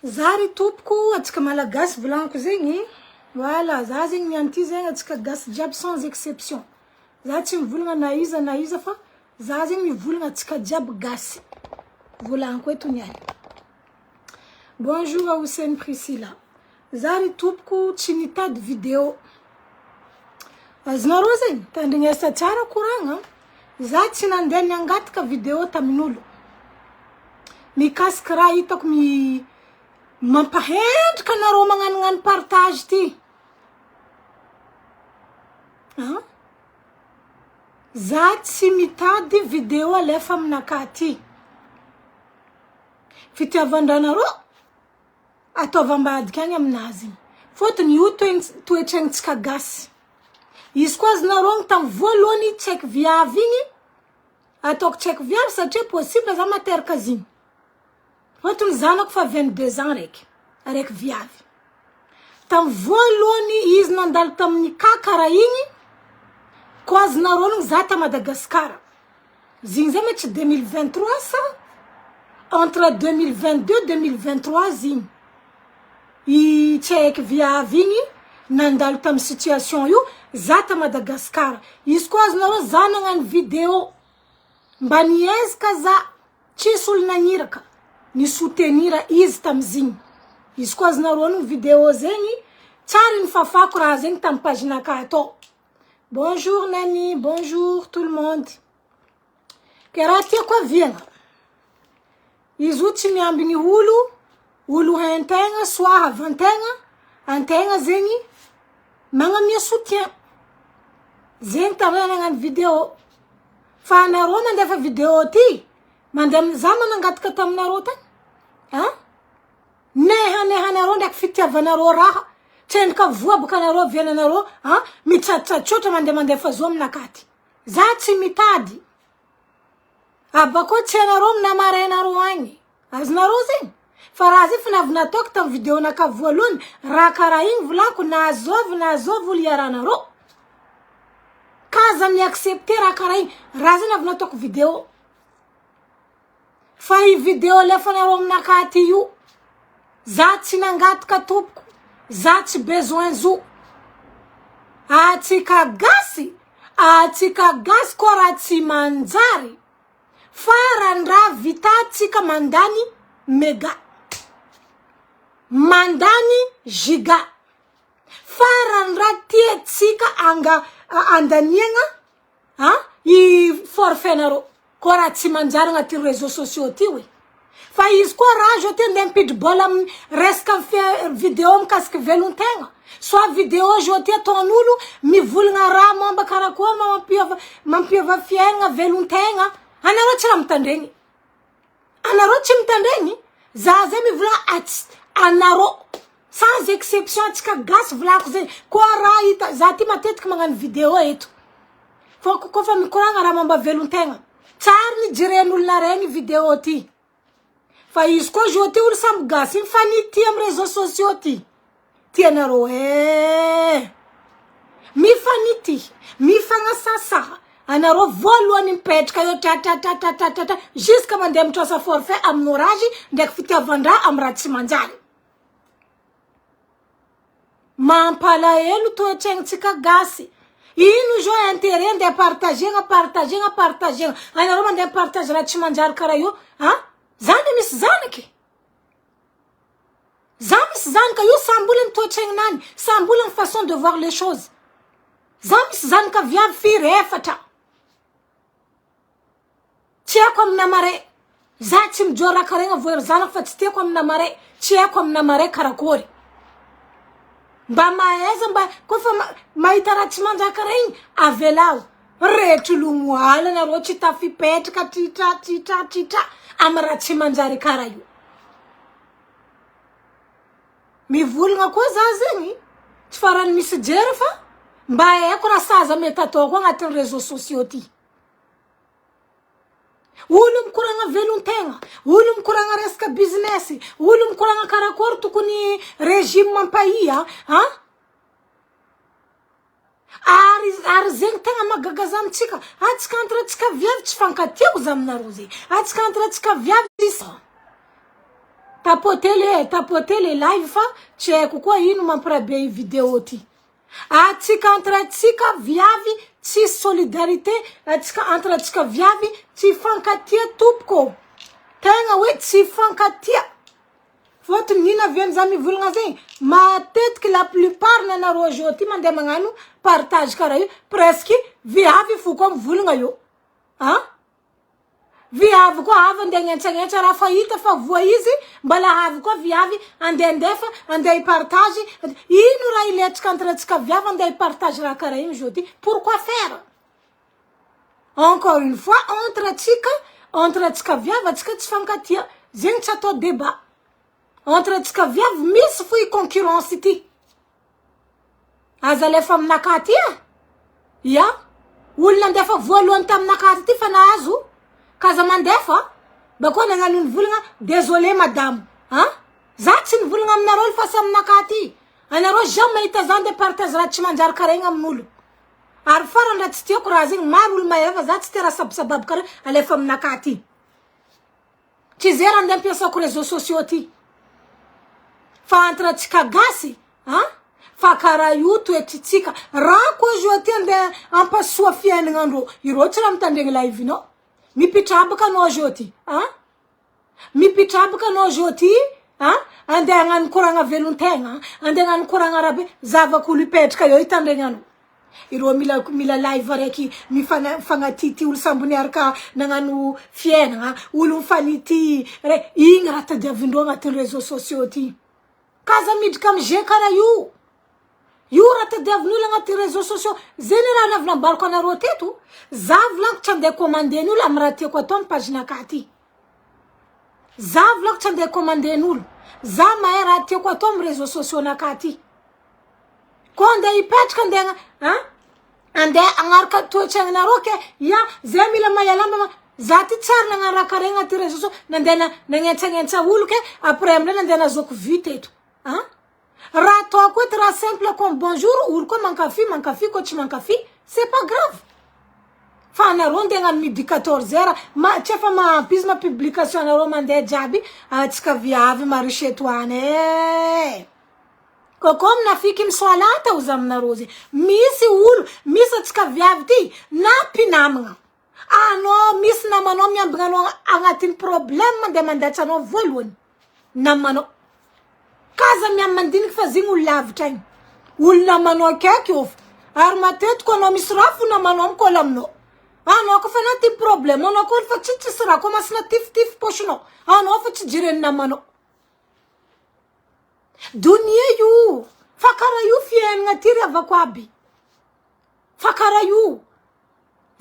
Zary tompoko atsika malagasy volaniko zegny. Voilà, za zegny mianty zegny atsika gasy jiaby sans exception. Za tsy mivolagna na iza fa za zegny mivolagna atsika jiaby gasy. Volaniko eto niany. Bonjour à Hussein Priscilla. Zary tompoko tsy nitady vidéo. Azonareo zegny tandrignesa tsara koragna. Za tsy nandeha niangatika vidéo tamin'olo. Mikasika raha hitako mampahendrika anareo magnanognano partage ty. Za tsy mitady vidéo alefa aminaka ty. Fitiavandranareo ataovam-badika agny aminazy. Fotony io toetrantsika gasy. Izy koa azonareo tam voalohany tsaiky viavy igny. Ataoko tsaiky viavy satria possible za materaka ziny. Fotony zanako fa 22 ans raiky viavy. Tam voalohany izy nandalo tamin'ny kakara igny. Koa azonareo za ta Madagasikara. Ziny zay tsy 2023 sa entre 2022-2023 ziny. I tsaiky viavy igny nandalo tam situation io za ta Madagasikara. Izy koa azonareo za nagnano vidéo mba niezaka za tsisy olo nagniraka ni soutenir izy tamiziny. Izy koa azonareo vidéo zegny tsara nifafako raha zegny tam paginaka atao. Bonjour Nani, bonjour tout le monde. Kera tia koa viana. Izy io tsy miambigny olo haintegna soit havantegna, antegna zegny magnamia soutien. Zegny tara nagnano vidéo. Fa anareo mandefa vidéo ty, mandeha za manangataka taminareo tany. Neha anareo ndraiky fitiavanareo raha. Tsendrika voa baka anareo viananareo, mitsatsatrotra mandefa zo aminakaty. Za tsy mitady. Abako tsy anareo minamarenareo agny. Azonareo zegny. Fa raha zay finavinataoko tam vidéo naka voalohany, raha karaha igny volako nazovy olo iaranareo. Kaza mi-accepter raha karaha igny, raha zay navinataoko vidéo. Fa i vidéo lefanareo aminakaty io, za tsy nangataka tompoko. Za tsy besoin zo. Atsika gasy koa raha tsy manjary. Faran-draha vitatsika mandany mega. Mandany giga. Faran-draha tiatsika andaniagna i forfait-nareo. Koa raha tsy manjary agnaty réseaux sociaux ty we. Fa izy koa raha jo ty ndeha mipidry bola resaka vidéo mikasika velon-tegna. Soit vidéo jo ty ataon'olo mivolagna raha momba karakoa mampiova fiainagna velon-tegna. Anareo tsy raha mitandregny. Anareo tsy mitandregny. Za zay mivolagna anareo. Sans exception atsika gasy volako zay. Koa raha hita za ty matetiky magnano vidéo eto. Fa koa fa mikoragna raha momba velon-tegna. Tsara ny jiren'olona regny vidéo ty. Fa izy koa jo ty olo samby gasy mifanity am réseaux sociaux ty. Tianareo mifanity, mifagnasasa. Anareo voalohany mipetraka eo tra jusqu'à mandeha mitrosa forfait amin'ny orage ndraiky fitiavan-draha amin'ny raha tsy manjary. Mampalahelo toetrantsika gasy. Ino jo intérêt ndeha partager. Anareo mandeha partage raha tsy manjary karaha io, zany misy zanaky. Za misy zanaka io sambola ny toetrangnany, sambola ny façon de voir les choses. Za misy zanaka viavy firy efatra. Tsy haiko amina mare. Za tsy mijora raha karaha igny voa zanaka fa tsy tiako amina mare. Tsy haiko amina mare karakory. Mba maeza koa fa mahita raha tsy manjary karaha igny, avelao. Retro lognoala nareo tsy tafipetraka tritra amy raha tsy manjary karaha io. Mivolagna koa za zegny, tsy farany misy jery fa mba haiko raha saza mety ataoko agnatin'ny réseaux sociaux ty. Olo mikoragna velon-tegna, olo mikoragna resaka business, olo mikoragna karakory tokony régime mampahia, Ary zegny tegna magagaza amitsika. Atsika antratsika viavy tsy fankatiako za aminareo zegny. Atsika antratsika viavy isa. tapotele live fa check koa ino mamprabe vidéo ty. Atsika entre atsika viavy tsy solidarité, atsika entre atsika viavy tsy fankatia tompoko. Tegna hoe tsy fankatia. Fotony nina avy za mivolagna zegny, matetiky la plupart nanareo aujourd'hui mandeha magnano partage karaha io, presque viavy fo koa mivolagna io. Viavy koa avy andeha gnentsagnentsa raha fahita fa voa izy, mbala avy koa viavy andeha andeha ipartage. Ino raha iletsika antratsika viavy andeha ipartage raha karaha iny aujourd'hui? Pourquoi faire? Encore une fois, entre atsika viavy atsika tsy fankatia. Zegny tsy atao débat. Entre atsika viavy misy fo i concurrence ity. Aza lefa aminaka ty ya, olona andefa voalohany taminaka ty fa nahazo. Kaza mandefa, bako nagnano nivolagna, désolé madame. Za tsy nivolagna aminareo fa aminaka ty. Anareo jamais mahita zany de partage raha tsy manjary karaha igny amin'olo. Ary farany raha tsy tiako raha zegny, maro olo maheva za tsy te raha sabosababy karaha alefa aminaka ty. Tsy zay raha andeha ampiasako réseaux sociaux ty. Fa entre atsika gasy, fa karaha io toetritsika. Raha koa aujourd'hui andeha ampasoa fiainagnandreo. Ireo tsy raha mitandregny live no. Mipitrabaka anao aujourd'hui, mipitrabaka anao aujourd'hui, andeha hagnano koragna velon-tegna, andeha hagnano koragna rabe, zavak'olo ipetraka eo itandregnanao. Ireo mila live araiky mifagnatity olo sambony araka nagnano fiainagna, olo mifanity, igny raha tadiavindreo agnatin'ny réseaux sociaux ty. Kaza midika amy je karaha io. Io raha tadiavin'olo agnaty réseaux sociaux. Zay raha navilambariko anareo teto. Za volagno tsy andeha commanden'olo amy raha tiako atao amy paginaka ty. Za volagno tsy andeha commanden'olo. Za mahay raha tiako atao amy réseaux sociaux naka ty. Ko andeha ipetraka andeha agnaraka toetsagnanareo ke ya zay mila mahalamba za ty tsara nagnano raha karaha agnaty réseaux sociaux. Nandeha nagnentsagnentsa olo ke après amindray nandeha nazoko vue teto. Raha ataoko eto raha simple comme bonjour, olo koa mankafy koa tsy mankafy, c'est pas grave. Fa anareo andeha hagnano midi 14h, tsy efa mampizy ma publication anareo mandeha jiaby, atsika viavy marisy etoany. Koko mnafiky misoalata ozy aminareo zay. Misy olo, misy atsika viavy ty, na mpinamagna. Anao misy namanao miambigna anao agnatin'ny problème mandeha mandatsa anao voalohany. Namanao. Kaza miamandiniky fa zegny olo lavitra igny. Olo namanao akaiky io. Ary matetika anao misy raha namanao mikola aminao. Anao ko fa naty problème, anao ko fa tsy raha koa masina tiftify pochinao. Anao fa tsy jireny namanao. Dunia io. Fa karaha io fiainagna ty ravako aby. Fa karaha io.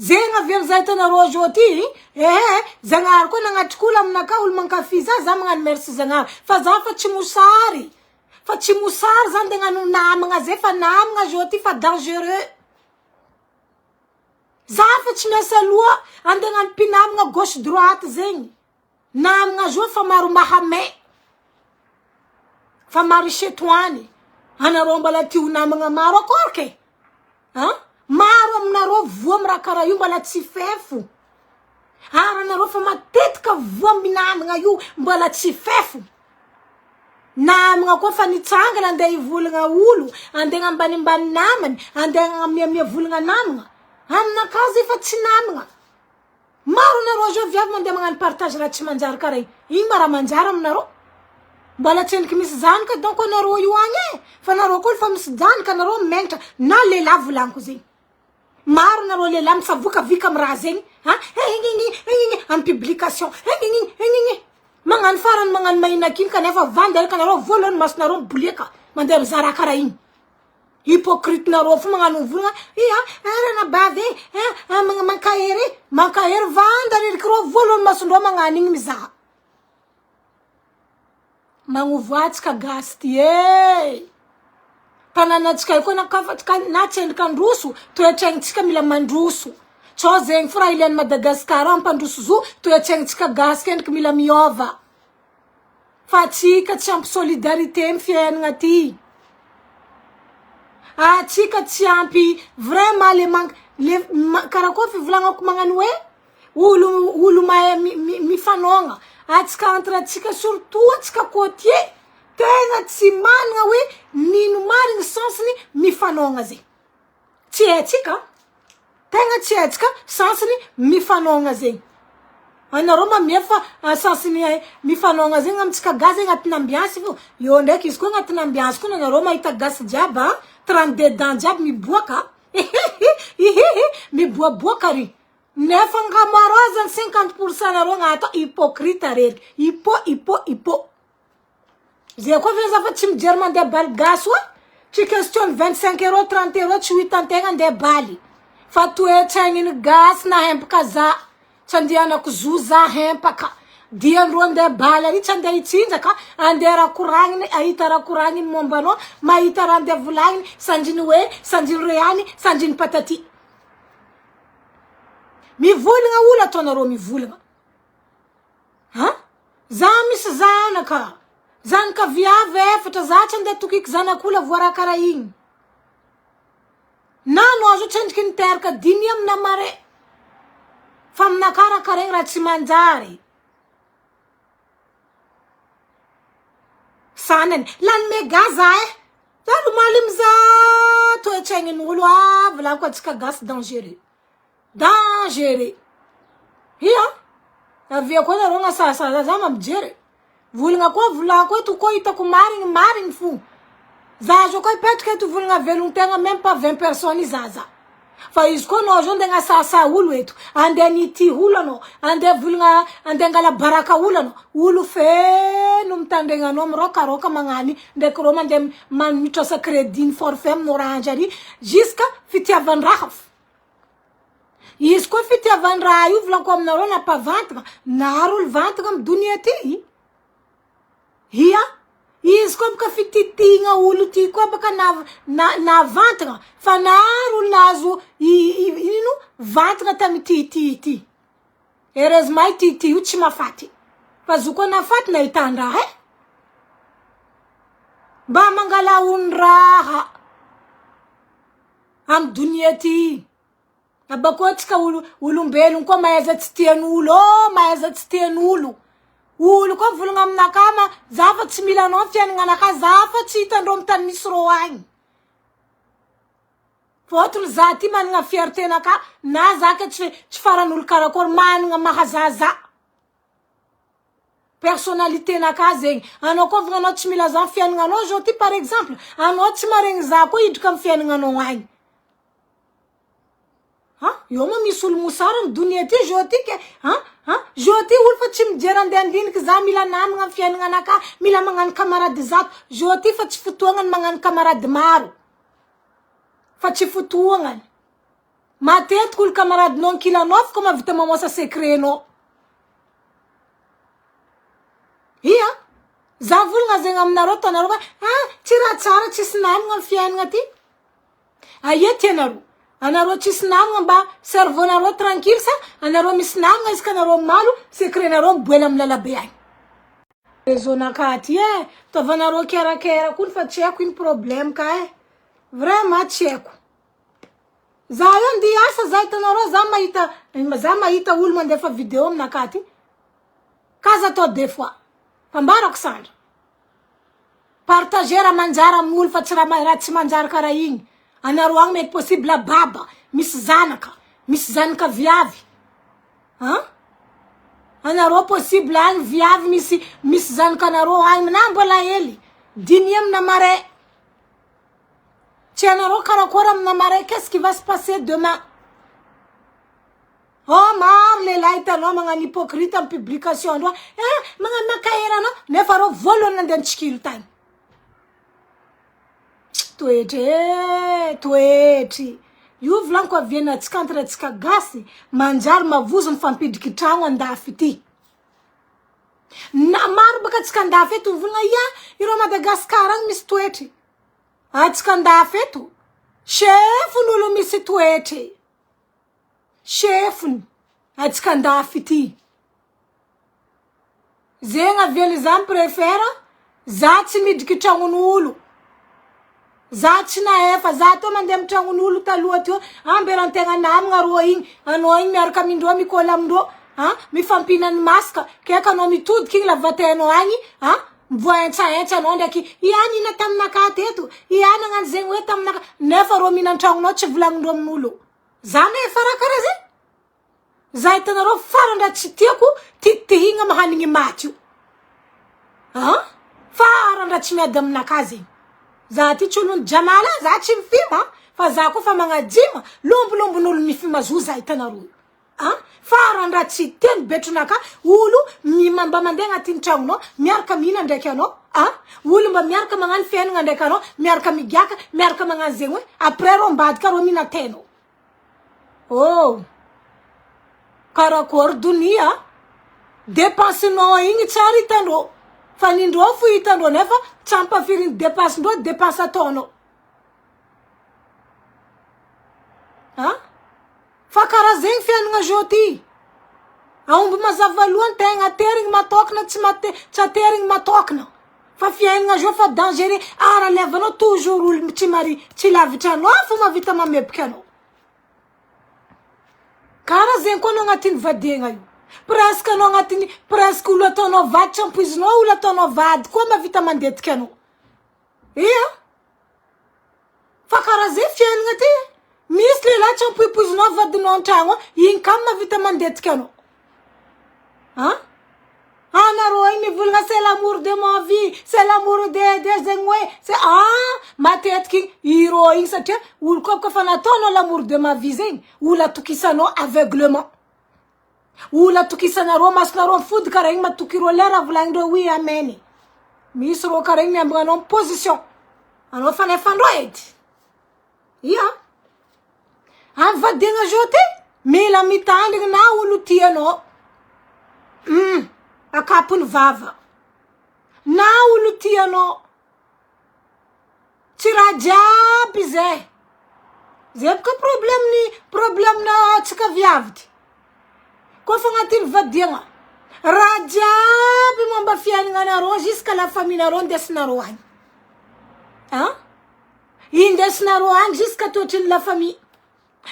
Zegny avy amizay hitanareo aujourd'hui, Zagnahary koa nagnatrik'olo aminaka olo mankafy za magnano merci Zagnahary. Fa za fa tsy mosary. Fa tsy mosary za andeha hagnano namagna zay, fa namagna aujourd'hui fa dangereux. Za fa tsy miasa loha andeha hagnano mpinamagna gauche droite zegny. Namagna zo fa maro mahamay. Fa maro isetoany. Anareo mbala tia namagna maro akorke. Maro aminareo voa amy raha karaha io mbala tsy fefo. Ary anareo fa matetika voa amy namagna io mbala tsy fefo. Namagna koa fa nitsangana andeha ivolagna olo, andeha ambanimbany namany, andeha miamia volagna namagna. Aminaka zay fa tsy namagna. Maro anareo zao viavy mandeha magnano partage raha tsy manjary karaha igny ma raha manjary aminareo. Mbala tsy endriky misy zanaka donc anareo io agny fa anareo koa fa misy zanaka anareo mentra na lehilahy volaniko zegny. Maro anareo lehilahy misavokavika amy raha zegny, amy publication, magnano farany magnano mahinaky igny kanefa vandy araka anareo voalohany masonareo miboleka mandeha mizaha raha karaha igny. Hypocrite nareo fo magnano volagna, rana bavy, mankahery vandy areriky reo voalohany masondreo magnano igny mizaha. Magnovoatsika gasy ty tananatsika io koa na tsy endrika androso, toetraignintsika mila mandroso. Tsao zegny fa raha ilain'i Madagasikara ampandroso zo, toetraignintsika gasy kendriky mila miova. Fa tsika tsy ampy solidarité amy fiainagna ty. Tsika tsy ampy vraiment karaha koa fivolagnako magnano hoe olo mahay mifanogna atsika entre atsika surtout atsika côtier tegna tsy managna hoe nino marigny sensiny mifanogna zegny tsy haitsika tegna tsy haitsika sensiny mifanogna zegny anareo mamiefa sensiny mifanogna zegny amitsika gasy agnatin'ny ambiance fô io ndraiky izy koa agnatin'ny ambiance koa nanareo mahita gasy jiaby 32 dents jiaby miboaka miboaboaka ry nefa ankamarozany 50% nareo agnato hypocrite rery hypo zay koa fa zafa tsy mijery mandeha baly gasy oa tsy question 25 € 30 € tsy ho hitantegna andeha baly fa toetragniny gasy na hempaka za tsy andehanako zo za hempaka diandro andeha baly ary tsy andeha hitsinjaka andeha rakoragniny ahita rakoragniny mombanao mahita raha andeha volagniny sanjiny hoe sanjiny reany sanjiny patati mivolagna olo ataonareo mivolagna za misy zanaka viavy efatra za tsy andeha tokiky zanak'olo voara karaha igny nano azo tsendriky niteraka dimy amina mare fa aminakarakara igny raha tsy manjary sanany lanime gaza za lomaly miza toetraign'olo volako atsika gasy dangereux ia avia koa nareo gnasasa za mamijery volagna koa volako eto koa hitako marigny fo za zo koa ipetraka eto volagna velon-tegna même pas 20 personnes zaza fa izy koa anao zao andeha gnasasa olo eto andeha nity olo anao andeha volagna andeha angala baraka olo anao olo feno mitandregna anao mirokaroka magnany ndraiky reo mandeha mitrasa crédit forfait amin'ny orange ary jusqu'à fitiavan-draha izy koa fitiavan-draha io volako aminareo napavantagna naro olo vantagna amy donia ty ia izy koa baka fititigna olo ty koa baka navantagna fa naro olo nazo ino vantagna tamy ty heureusement ty io tsy mafaty fa zo koa nafaty nahitan-draha mba mangala on-draha amy donia ty abakoa tsika olombelogno koa mahaiza tsy tian'olo mahaiza tsy tian'olo olo koa volagna aminakama za fa tsy mila anao fiainagna anaka za fa tsy hitandreo amy tany misy ro agny fôtony za ty managna fierté naka na za ke tsy faran'olo karakory managna mahazaza personnalité naka zegny anao koa vogna anao tsy mila za fiainagna anao zao ty par exemple anao tsy maregny za koa hidrika amy fiainagna anao agny io ma misy olo mosara amy donia ty zo ty ke zo ty olo fa tsy mijery andeha andiniky za mila namagna amy fiainagna anaka mila magnano camarade zato zo ty fa tsy fotoagnany magnano camarade maro fa tsy fotoagnany matetiky olo camaradinao ankilanao fa koa mavita mamoasa secretnao ia za volagna zegny aminareo tanareo tsy raha tsara tsisy namagna amy fiainagna ty aia tianareo anareo tsisy namagna mba cerveau-nareo tranquille sa anareo misy namagna izy ka anareo malo secret-nareo miboela amy lalabe agny réseau-naka ty taovanareo kerakera koa fa tsy haiko iny problème ka vraiment tsy haiko za io andeha asa za hitanareo za mahita olo mandefa vidéo aminaka ty kaza atao des fois fa mbarako sandra partager raha manjary amy olo fa tsy raha tsy manjary karaha igny anareo agny mety possible baba misy zanaka viavy anareo possible agny viavy misy zanaka anareo agny na mbola hely dimy amina mare tsy anareo karakory amina mare qu'est-ce qui va se passer demain maro lehilahy hitanao magnano hypocrite amy publication andreo magnano makahery anao nefa reo voalohany andeha antsikilo tagny toetry io volaniko avianatsika entre atsika gasy manjary mavozo mifampidriky tragno andafy ty na maro baka atsika andafy eto volagna ireo Madagasikara agny misy toetry atsika andafy eto chefony olo misy toetry chefony atsika andafy ty zegny aviany za préfère za tsy midriky tragnon'olo za tsy nahefa za to mandeha am'tragnon'olo taloha teo amberantegna namagna ro igny anao igny miaraka amindreo mikola amindreo mifampinany masaka keka anao mitodiky igny lavatenao agny mivoaentsaentsa anao ndraiky iany ina taminaka teto iany agnano zegny hoe taminaka nefa ro mihinan-tragnonao tsy volagnindreo amin'olo za nefa raha karaha zegny za hitanareo farandra tsy tiako titihigna mahanigny maty io farandra tsy miady aminaka zegny za ty tsy olony jamala za tsy mifima fa za koa fa magnadima lombolombon'olo mifima zo za hitanareo farandra tsy teny betronaka olo mba mandeha agnatin'ny tragnonao miaraka mihina ndraiky anao olo mba miaraka magnano fiainagna ndraiky anao miaraka migiaka miaraka magnano zegny hoe après ro mbadika ro mihina tenao karakory donia dépensenao igny tsara hitandreo fa nindreo fo hitandreo nefa tsy ampafiriny dépensendreo dépense ataonao fa karaha zegny fiainagna joti aomby mazava aloha tegna aterigny matokana tsy aterigny matokana fa fiainagna jo fa dangereux levanao toujours olo tsy lavitra anao fa mavita mamepiky anao karaha zegny koa anao agnatin'ny vadiagna io presque anao agnatin'ny presque olo ataonao vady tsy ampoizinao olo ataonao vady koa mavita mandetika anao fa karaha zegny fiainagna ty misy lehilahy tsy ampoipoizinao vadinao an-tragno igny kam mavita mandetika anao anareo igny mivolagna c'est l'amour de ma vie c'est l'amour de zegny hoe c'est matetiky iro igny satria olo koa fa nataonao l'amour de ma vie zegny olo atokisanao aveuglement olo atokisanareo masonareo mifody karaha igny matoky ro lera volagnindreo oui amen misy ro karaha igny miambagna anao position anao fanefandreo edy amin'ny vadiagna joty mila mitandrigny na olo tianao akapony vava na olo tianao tsy raha jiaby zay boka problème na tsika viavy ty koa fa agnatin'ny vadiagna raha jiaby momba fiainagna anareo jusqu'à la famille nareo ndesinareo agny indesinareo agny jusqu'à toetriny la famille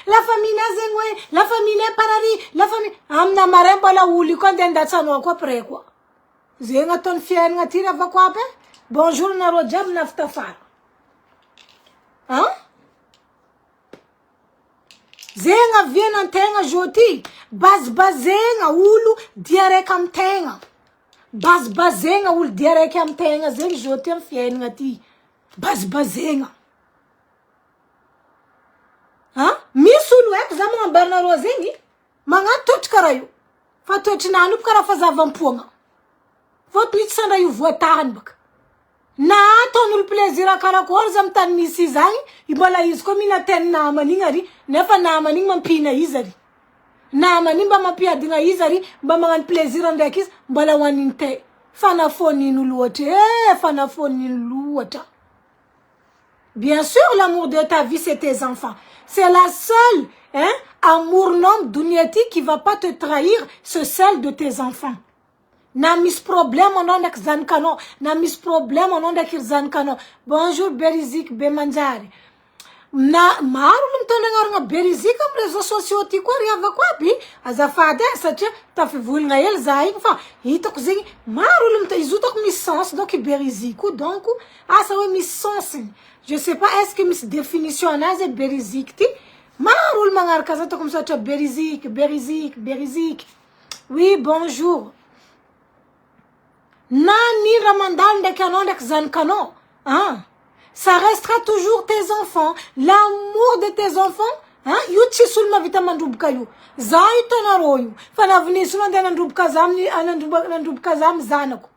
na zegny hoe la famille ne parary la famille amina maray mbola olo koa ndeha ndatsanao koa après koa zegny ataony fiainagna ty ravako aby bonjour nareo jiaby nafitafara zegny aviana antegna joti bazibazegna olo dia raiky amitegna bazibazegna olo dia raiky amitegna zegny joti amy fiainagna ty bazibazegna misy olo haiko za magnambarinareo zegny magnano toetry karaha io fa toetrinany io karaha fa zavampoagna fôtony tsy sandra io voatahany baka na ataon'olo plaisir karakory za mitany misy izy agny mbola izy koa mihina teny namany igny ary nefa namany igny mampihina izy ary namany mba mampiadigna izy ary mba magnano plaisir ndraiky izy mbola hoaniny te fanafoniny loatra fanafoniny loatra. Bien sûr, l'amour de ta vie, c'est tes enfants. C'est la seule, amour non dunyati qui va pas te trahir, c'est celle de tes enfants. Na mis problème on a zanakano, na mis problème on a zanakano. Bonjour Berizik Bemanjari. Na marulum tonengaranga Berizik am réseaux sociaux ti ko riava ko bi azafade satria tafivulna el zaig fa hitako zegny marulum ta izutak mis sens donc Berizik donc ça oui mis sens. Je sais pas est-ce que mis définition anazy Berizik ti marul mangaraka za comme ça Berizik. Oui, bonjour. Nani Ramadan de canon d'exan canon. Ça restera toujours tes enfants. L'amour de tes enfants. Yuchi sulma vitamandrubka yu. Zaitona royu. Fana vini sulma de nandrubkazam ni anandrubkazam zanako.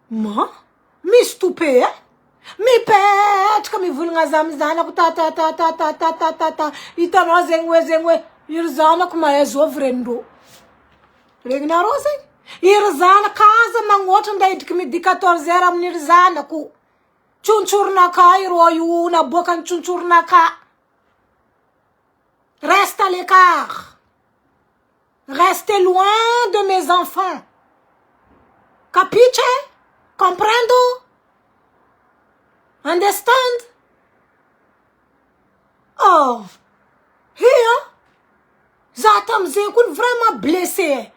Ma? Mi stupé, mi petka mi vulngazam zanako ta. Itano zengwe. Irzanako maezo vrendo. Regna rose. Irzana kaza mangotra ndaidriky midi 14 heures amin'ny zanako. Tchontsornaka iro io na boka tchontsornaka. Reste à l'écart. Restez loin de mes enfants. Capiche? Comprendo? Understand? Oh, here, Zatam Zekun vraiment blessé.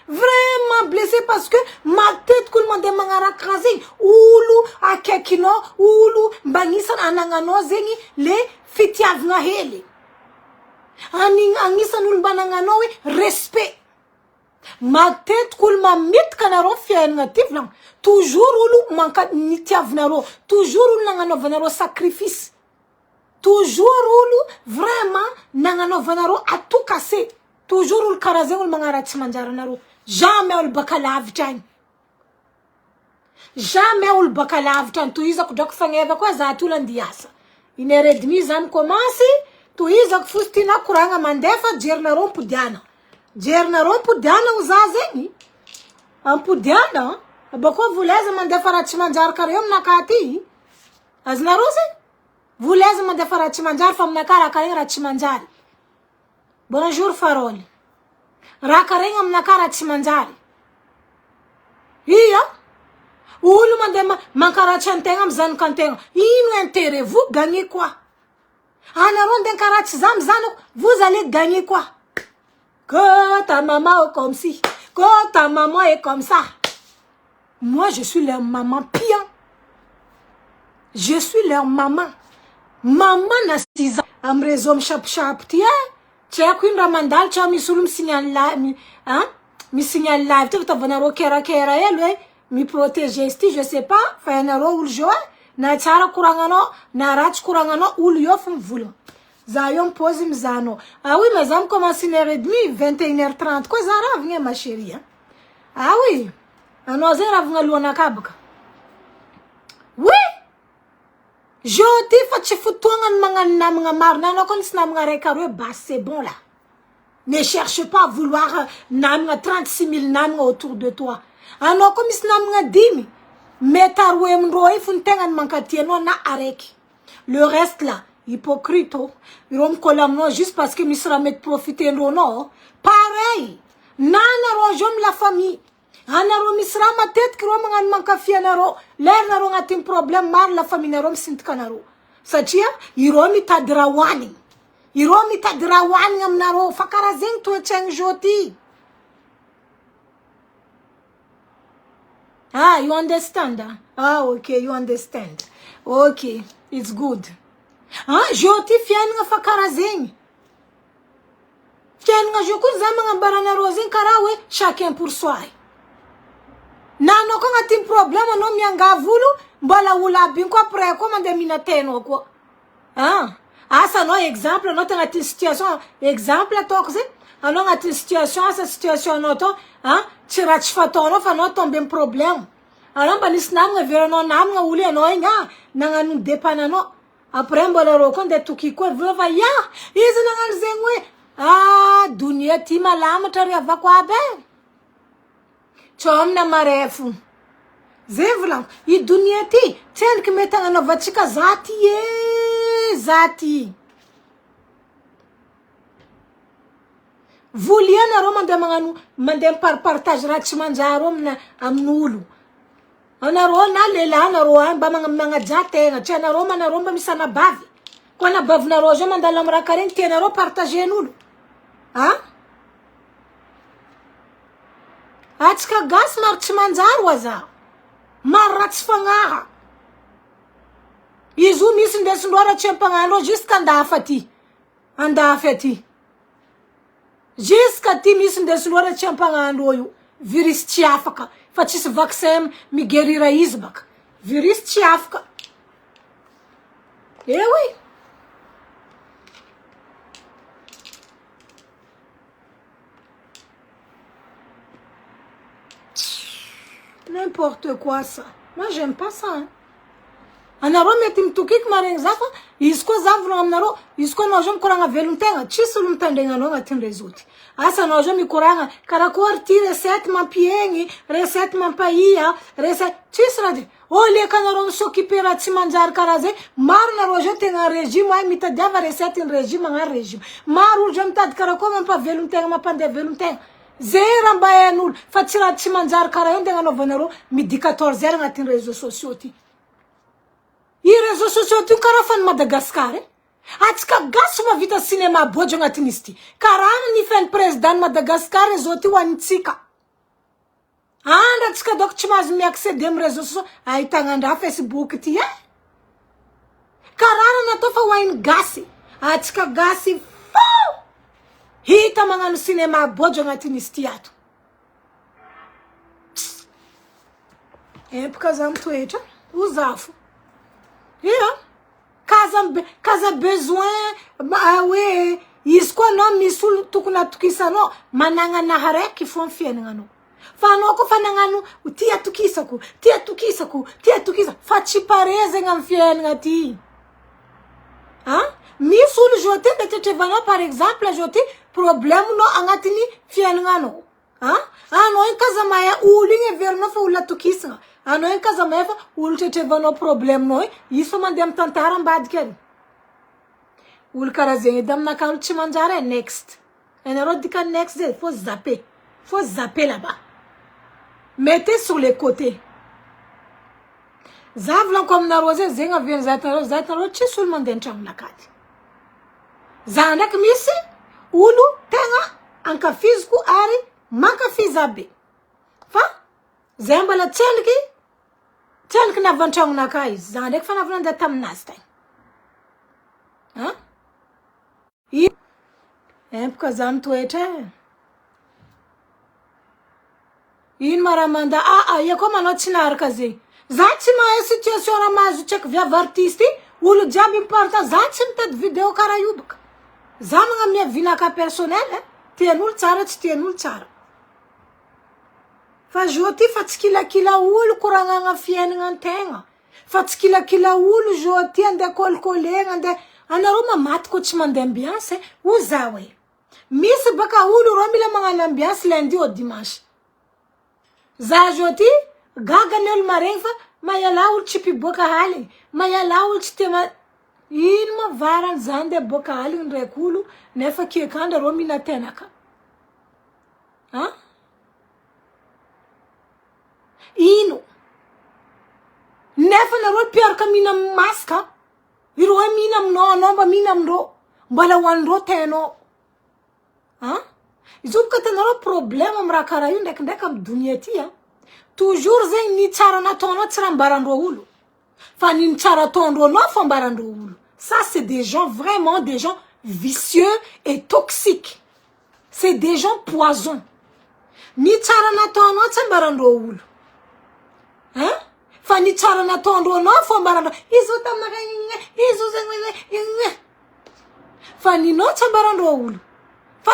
Vraiment blessé parce que ma tête tout le monde est mangara krasing. Oulu akekino, oulu bangisan anangano zengi le fitiav nga hele. Aning angisan ul banangano respect. Ma tête tout le monde mit kanaro fien ngatif lang. Toujours oulu manka nitiav naro. Toujours ul nangano vanaro sacrifice. Toujours oulu vraiment nangano vanaro a tout cassé. Toujours ul karazeng ul mangara timanjara naro. Jamais ul bakalav chan. Jamais ul bakalav chan. Tu isa kujak fangeva kwa za tulandiasa. Ineredmi zam komasi. Tu isa kufustina kuranga mandefa jerna rompu diana. Jerna rompu diana uzazeni. Ampu diana. Bako vuleza mandefa rachimanjar karyom nakati. Azna rose. Vuleza mandefa rachimanjar fam nakara karyom rachimanjar. Bonjour Farol. Rakarenga mnakara chimanjari. Iya. Ulu mandema mankara chantenga mzan kantenga. Inu intérêt, vous gagnez quoi? Anaron den karach zam zano, vous allez gagner quoi? Que ta maman est comme ci, que ta maman est comme ça. Moi, je suis leur maman pire. Je suis leur maman. Maman n'a 6 ans. Amrezom chap chap tiens. Tia queen ramandal cha mi sulum signal la mi mi signal live tu ta vanaro kera elwe mi protéger sti je sais pas fa na ro ul joa na chara kurangano na rach kurangano ul yofum vulo zayom pose mzano ah oui mais am commence 1h30 21h30 quoi zara vient ma chérie ah oui anozera vunga luona kabka oui Joti fachi futuangan mangan na mga marna no kon sna mga rekaro bas c'est bon là. Ne cherche pas à vouloir na 36 000 nam autour de toi. Ano comme sna mga dimi. Metarwe mroi funtengan mankatieno na areki. Le reste là, hypocrite, irom kolamno juste parce que misra met profiter no. Pareil. Nana rojom la famille. Anaro misra ma tête ki romangan mankafia naro ler naro ngatim problem mar la famille naro sint kanaro satia iromi tadrawani ngam naro fakara zeng to cheng joti. Ah, you understand? Ah, okay, you understand. Okay, it's good. Ah, joti fian nga fakara zeng fian nga joku zamanga barana rozin karawe chacun pour soi. Nano ko ngatim problema no mianga vulu mbala ula binko pre ko mande minateno ko asa no exemple no tanga situation exemple toxe ano ngati situation asa situation no to tira chfatono fa no tombe problème alors banis namga vera no namga ule no nya nanga nu depana no après mbala roko de tuki ko vova ya izina ngalzengwe dunia tima lama tari avakwa be Chom na marefu. Zevlang. I dunieti. Ten kimetanga na vachika zati ye. Zati. Vulia na roma de manganu. Mandem partage rachimanjarom na amnulu. Ana ro na lela na ro ba mga jate na chana roma na romba misana bavi. Kwa na bav na rojo mandala mrakarin tena ro partage nulu. Atska gas march manjar waza. Marats fangara. Izu misin desundora chempangano jiska ndafati. Andafati. Jiska ti misin desundora chempangano yu. Viris chiafaka. Fachis vaccin migerira izbak. Viris chiafaka. Oui. N'importe quoi ça. Moi j'aime pas ça. Anaro metim tukik mareng zafa. Isko zavro amnaro. Isko nojom kuranga veluntenga. Chisulum tandenga no ngatin rezuti. Asa nojom ikuranga. Karakorti reset ma piengi. Reset ma paia. Reset. Chisradi. Ole kanarom s'occuper ti manjar karaze. Mar na rojo tenga régime. Ay mita dava reset in régime nga régime. Maru jom tad karakom pa veluntenga ma pande veluntenga. Zera mbayanul fatira chimanjar karayon denga no venero midi 14h ngatin réseaux sociaux ti. I réseaux sociaux tu karafan Madagascar. Atsika gasy mavita cinéma bojo agnatiny izy ty. Karaha ny fen'ny président Madagascar zao ty hoanitsika. Andra atsika doko tsy mahazo mi-accéder amin'ny réseaux sociaux ahitagnandraha Facebook ty Karaha natao fa hoainy gasy. Atsika gasy fo. Hita magnano cinéma bojo agnatiny izy ty ato. Empaka za mitoetra. Uzafo. Kaza besoin we izy koa anao misy olo tokony atokisanao managna haraiky fo amin'ny fiainagnanao. Fa anao koa fa nagnano ty atokisako fa tsy pare zegny amin'ny fiainagna ty. Misy olo joty ndetetrevanao par exemple joty problème no agnatiny fiainagnanao. Anao iny kaza maya olo iny everinao fa olo atokisana. Anao iny kaza maya fa olo tetrevanao problème nao izy fa mandeha amin'ny tantara ambadika any. Olo karaha zegny edy aminakany tsy manjary next. Anareo dika next zay faut zapper là-bas. Mettez sur les côtés. Zavlanko aminareo zay zegny aviany zatanareo tsisy olo mandeha an-tragnonakaty. Za ndraiky misy olo tegna ankafiziko ary mankafiza be. Fa zay mbola tseliky navy an-tragnonaka izy. Za ndraiky fa navy nandeha taminazy tagny. Empaka za mitoetra ino maramanda ia koa manao tsy naharaka zegny. Za tsy mahay situation raha mahazo tsaky viavy artiste olo jiaby important. Za tsy mitady vidéo karaha io baka. Za magnamia vinaka personnel tian'olo tsara tsy tian'olo tsara. Fa joty fa tsy kilakila olo koragnana fiainagna antegna. Fa tsy kilakila olo joty andeha kolikolegna andeha anareo mamaty ko tsy mandeha ambiance o za we. Misy baka olo ro mila magnano ambiance lundi au dimanche. Za joty gaga ny olo maregny fa mayala olo tsy piboaka haly. Mayala olo tsy tema ino ma varany zany de boaka haly ndraiky olo nefa kiekandra ro mila tenaka. Ino nefa nareo piaraka mina maska iro mina aminao anao mba mina amindreo mbala hoandreo tenao. Izy ka tanareo problème amin'ny raha karaha io ndraikindraiky amin'ny dunia ty toujours zegny ny tsara nataonao tsy raha mbarandreo olo fa ny tsara ataondreo anao fa mbarandreo olo. Ça c'est des gens vraiment des gens vicieux et toxiques. C'est des gens poison. Ny tsara nataonao tsy mbarandreo olo. Fa ny tsara nataondreo anao fa mbarandreo izo tamaka izo zegny fa ninao tsy mbarandreo olo. Fa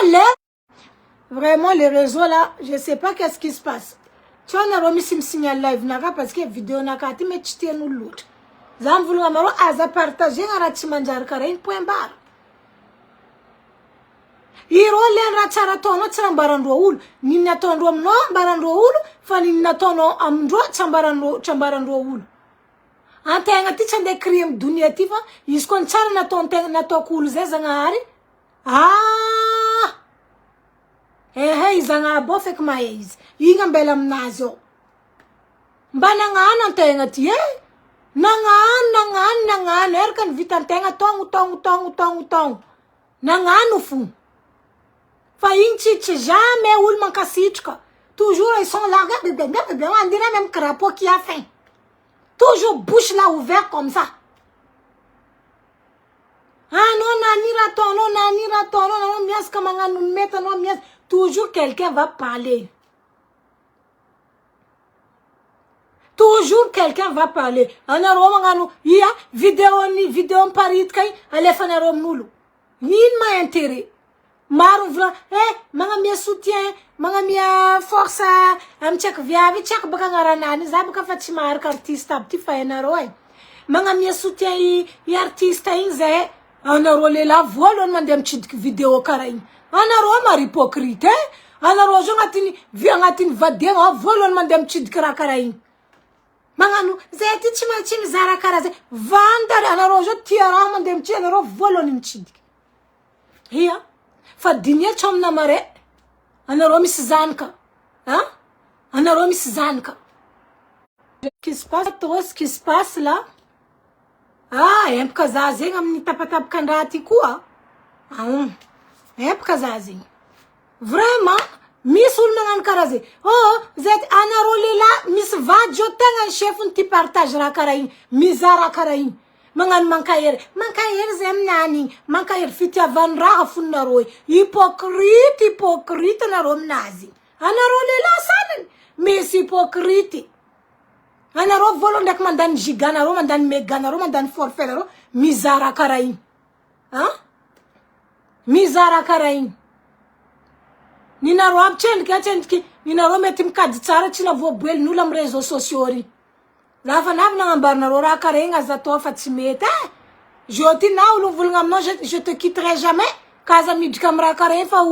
vraiment les réseaux là, je sais pas qu'est-ce qui se passe. Tu vois na romi sim signal live naka parce que vidéo naka ti me tsy tian'olo loatra. Za mivôlagna maro aza partager raha tsy manjary karaha iny point barre. Iro le raha tsara ataonao tsy raha mbarandreo olo. Niny ataondreo aminao mbarandreo olo fa niny ataonao amindreo tsy mbarandreo olo. Antegna ty tsy andeha créer amin'ny dunia ty fa izy koa ny tsara nataoko olo zay zagnahary. Zagnahary bo feky mahay izy. Igny ambela aminazy ao. Mba nagnano antegna ty nagnano erika ny vita antegna tongo. Nagnano fo. Fa igny tsy jamais olo mankasitrika. Toujours ils sont là, on dirait même crapaud qui a faim. Toujours bouche là ouverte comme ça. Nani raton, mias kamangano meta no mias. Toujours quelqu'un va parler. Toujours quelqu'un va parler. Anaro mangano iya vidéo parit kay alefanaro mnulo. Nin ma intérêt. Maro vra mga soutien, mga force am check viavi check baka ngaranani za baka fa tsy maharaka artiste ab ty fa enaro mga soutien i artiste igny zay anaro lela voalohany mandeha mitsidiky vidéo karaha igny. Anaro mari hypocrite anaro zo agnatiny vadiagna voalohany mandeha mitsidiky raha karaha igny. Magnano zay ty tsy mizara karaha zay vandary anaro zo tia raha mandeha mitsidiky anaro voalohany mitsidiky. Ia fa dinia tsy amina mare anaro misy zanaka anaro misy zanaka. Ce qui se passe là Empaka za zegny amin'ny tapatapaka-ndraha ty koa. Empaka za zegny. Vraiment, misy olo magnano karaha zay. Zay anareo lehilahy misy vady zao tegna ny chefiny ty partage raha karaha igny, mizara karaha igny. Magnano mankahery zay aminany igny, mankahery fitiavany raha foninareo. Hypocrite anareo aminazy. Anareo lehilahy sanany, misy hypocrite. Anareo voalohany ndraiky mandany giga nareo, mandany méga nareo, mandany forfait nareo, mizara karaha igny. Mizara karaha igny. Ninareo atsendriky, ninareo mety mikady tsara tsy navoaboelin'olo amin'ny réseaux sociaux ry. Lafa navy nagnambarinareo raha karaha igny aza atao fa tsy mety. Jeudi na olo volagna aminao, je te quitterai jamais. Kaza midrika amin'ny raha karaha igny fa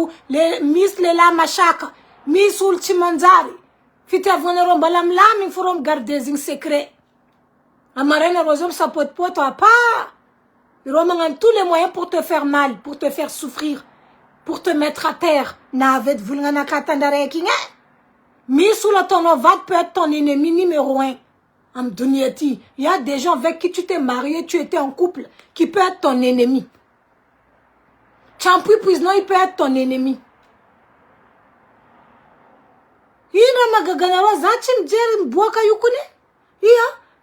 misy lehilahy masaka, misy olo tsy manjary. Fitiavanareo mbala milamigny fa reo migarder zigny secret. Amaranareo zao misapotipoty ireo magnano tous les moyens pour te faire mal, pour te faire souffrir, pour te mettre à terre. Na avy volagna anakatandaraky igny. Misy olo ataonao vady peut être ton ennemi numéro 1. Am dunia ty, il y a des gens avec qui tu t'es marié, tu étais en couple, qui peut être ton ennemi. Champuipuizinao, il peut être ton ennemi. Ina magaganareo za tsy mijery miboaka io kone.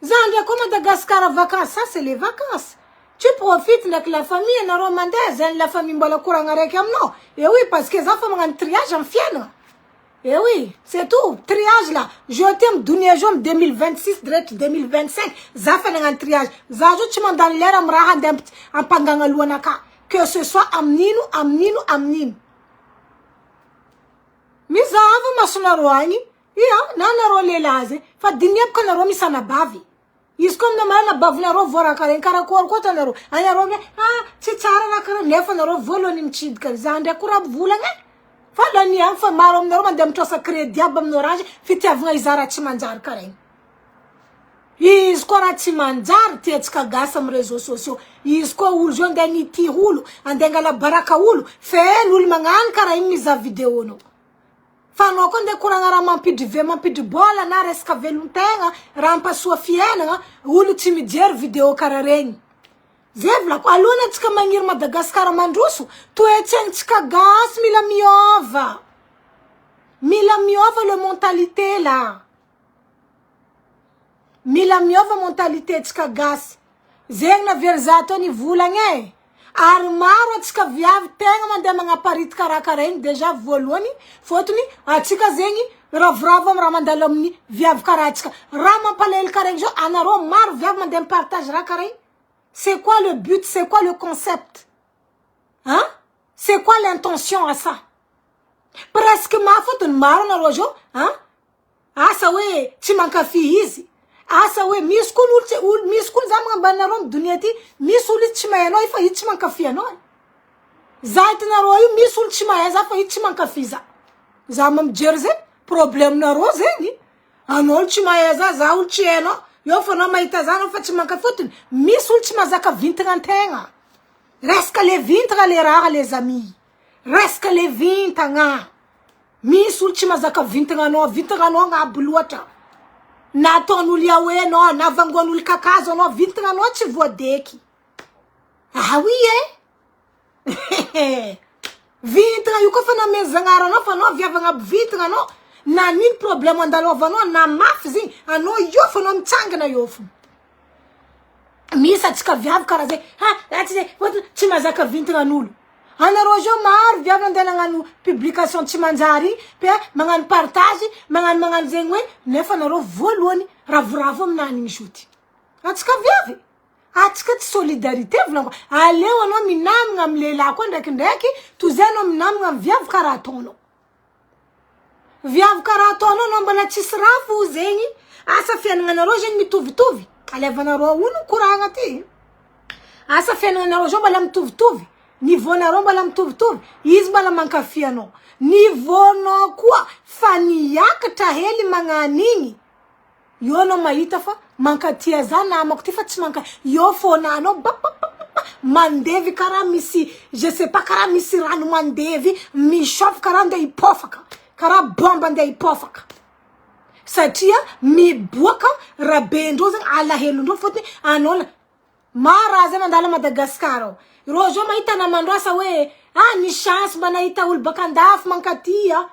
Za andeha koa Madagascar vacances, ça c'est les vacances. Tu profites avec la famille, nareo mandeha zany la famille mbola koragna araiky aminao. Et oui, parce que za fa magnano triage am fiainana. Eh oui, c'est tout. Triage là. Je t'aime dunia jom 2026 direct 2025. Ça fait un triage. Ça ajoute tu m'en dans l'air am raha ndem am panganga luanaka. Que ce soit amninu. Misa ava masuna roani. Nana ro lelaze. Fa dinyap kana ro misana bavi. Iskom na mala bavna ro vora kare kara kota na ro. Anya ro chichara na kare nefa na ro volo ni mchid kare. Zande kurab vulanga. Fala ni fa maro aminareo mandeha mitrosa crédit aby amin'ny Orange fitiavagna izara tsy manjary karaha igny. Izy koa raha tsy manjary tiatsika gasy amin'ny réseaux sociaux. Izy koa olo zao andeha nity olo, andeha angala baraka olo, feno olo magnano karaha igny mizaha vidéonao. Fa anao koa andeha koragna raha mampidry bola na resaka velon-tegna, raha ampasoa fiainagna, olo tsy mijery vidéo karaha regny. Zay volako, alohana tsika magniry Madagascar mandroso, toetsentsika gasy mila miova. Mila miova le mentalité là. Mila miova mentalité tsika gasy. Zegny na verzato ni volagna Ary maro atsika viavy tegna mandeha magnaparity karakara igny deja voalohany, fotony atsika zegny ravoravo am raha mandalo amin'ny viavy karaha atsika. Raha mampalahelo karaha igny zao, anareo maro viavy mandeha mipartage raha karaha igny. C'est quoi le but? C'est quoi le concept? C'est quoi l'intention à ça? Presque ma faute maro na rojo, asa we tsy mankafy izy. Asa we misy koa za magnambanareo dunia ty, misy olo tsy mahay anao fa izy tsy mankafy anao. Za hitanareo io misy olo tsy mahay za fa izy tsy mankafy za. Za mamijery zay, problème nareo zegny. Anao tsy mahay za olo tsy hainao. Yo fa anao mahita za anao fa tsy mankafy fotony. Misy olo tsy mazaka vintagna antegna. Resaka le vintagna le raha les amis. Resaka le vintagna. Misy olo tsy mazaka vintagna anao agnaby loatra. Na ataon'olo yaoe anao, na vangoan'olo kakazo anao, vintagna anao tsy voadeky. Oui vintagna io koa fa nameny zagnara anao fa anao viavagna aby vintagna anao. Na nino problème andalovanao na mafy zigny, anao io fa anao mitsangana io fo. Misy atsika viavy karaha zay, tsy mazaka vintagnan'olo. Anareo zao maro viavy andeha nagnano publication tsy manjary, pe magnano partage, magnano zegny hoe, nefa anareo voalohany ravoravo aminany igny zoty. Atsika viavy, atsika tsy solidarité volango. Aleo anao minamagna amin'ny lehilahy koa ndraikindraiky, toy zay anao minamagna amin'ny viavy karaha ataonao. Viavy karaha ataonao anao mbala tsisy raha fo zegny, asa fiainagnanareo zegny mitovitovy. Alevanareo ono koragna ty. Asa fiainagnanareo zao mbala mitovitovy. Niveau-nareo mbala mitovitovy. Izy mbala mankafy anao. Niveau-nao koa fa niakatra hely magnanigny. Io anao mahita fa mankatia za namako ty fa tsy io fonanao mandevy karaha misy, je sais pas karaha misy rano mandevy, misôfy karaha andeha hipôfaka. Karaha bomba andeha hipôfaka. Satria miboaka rabendreo zegny alahelondreo fotony anao mara zay mandala Madagascar ro zo mahita namandro asa hoe ni chance manahita olo baka andafy mankatia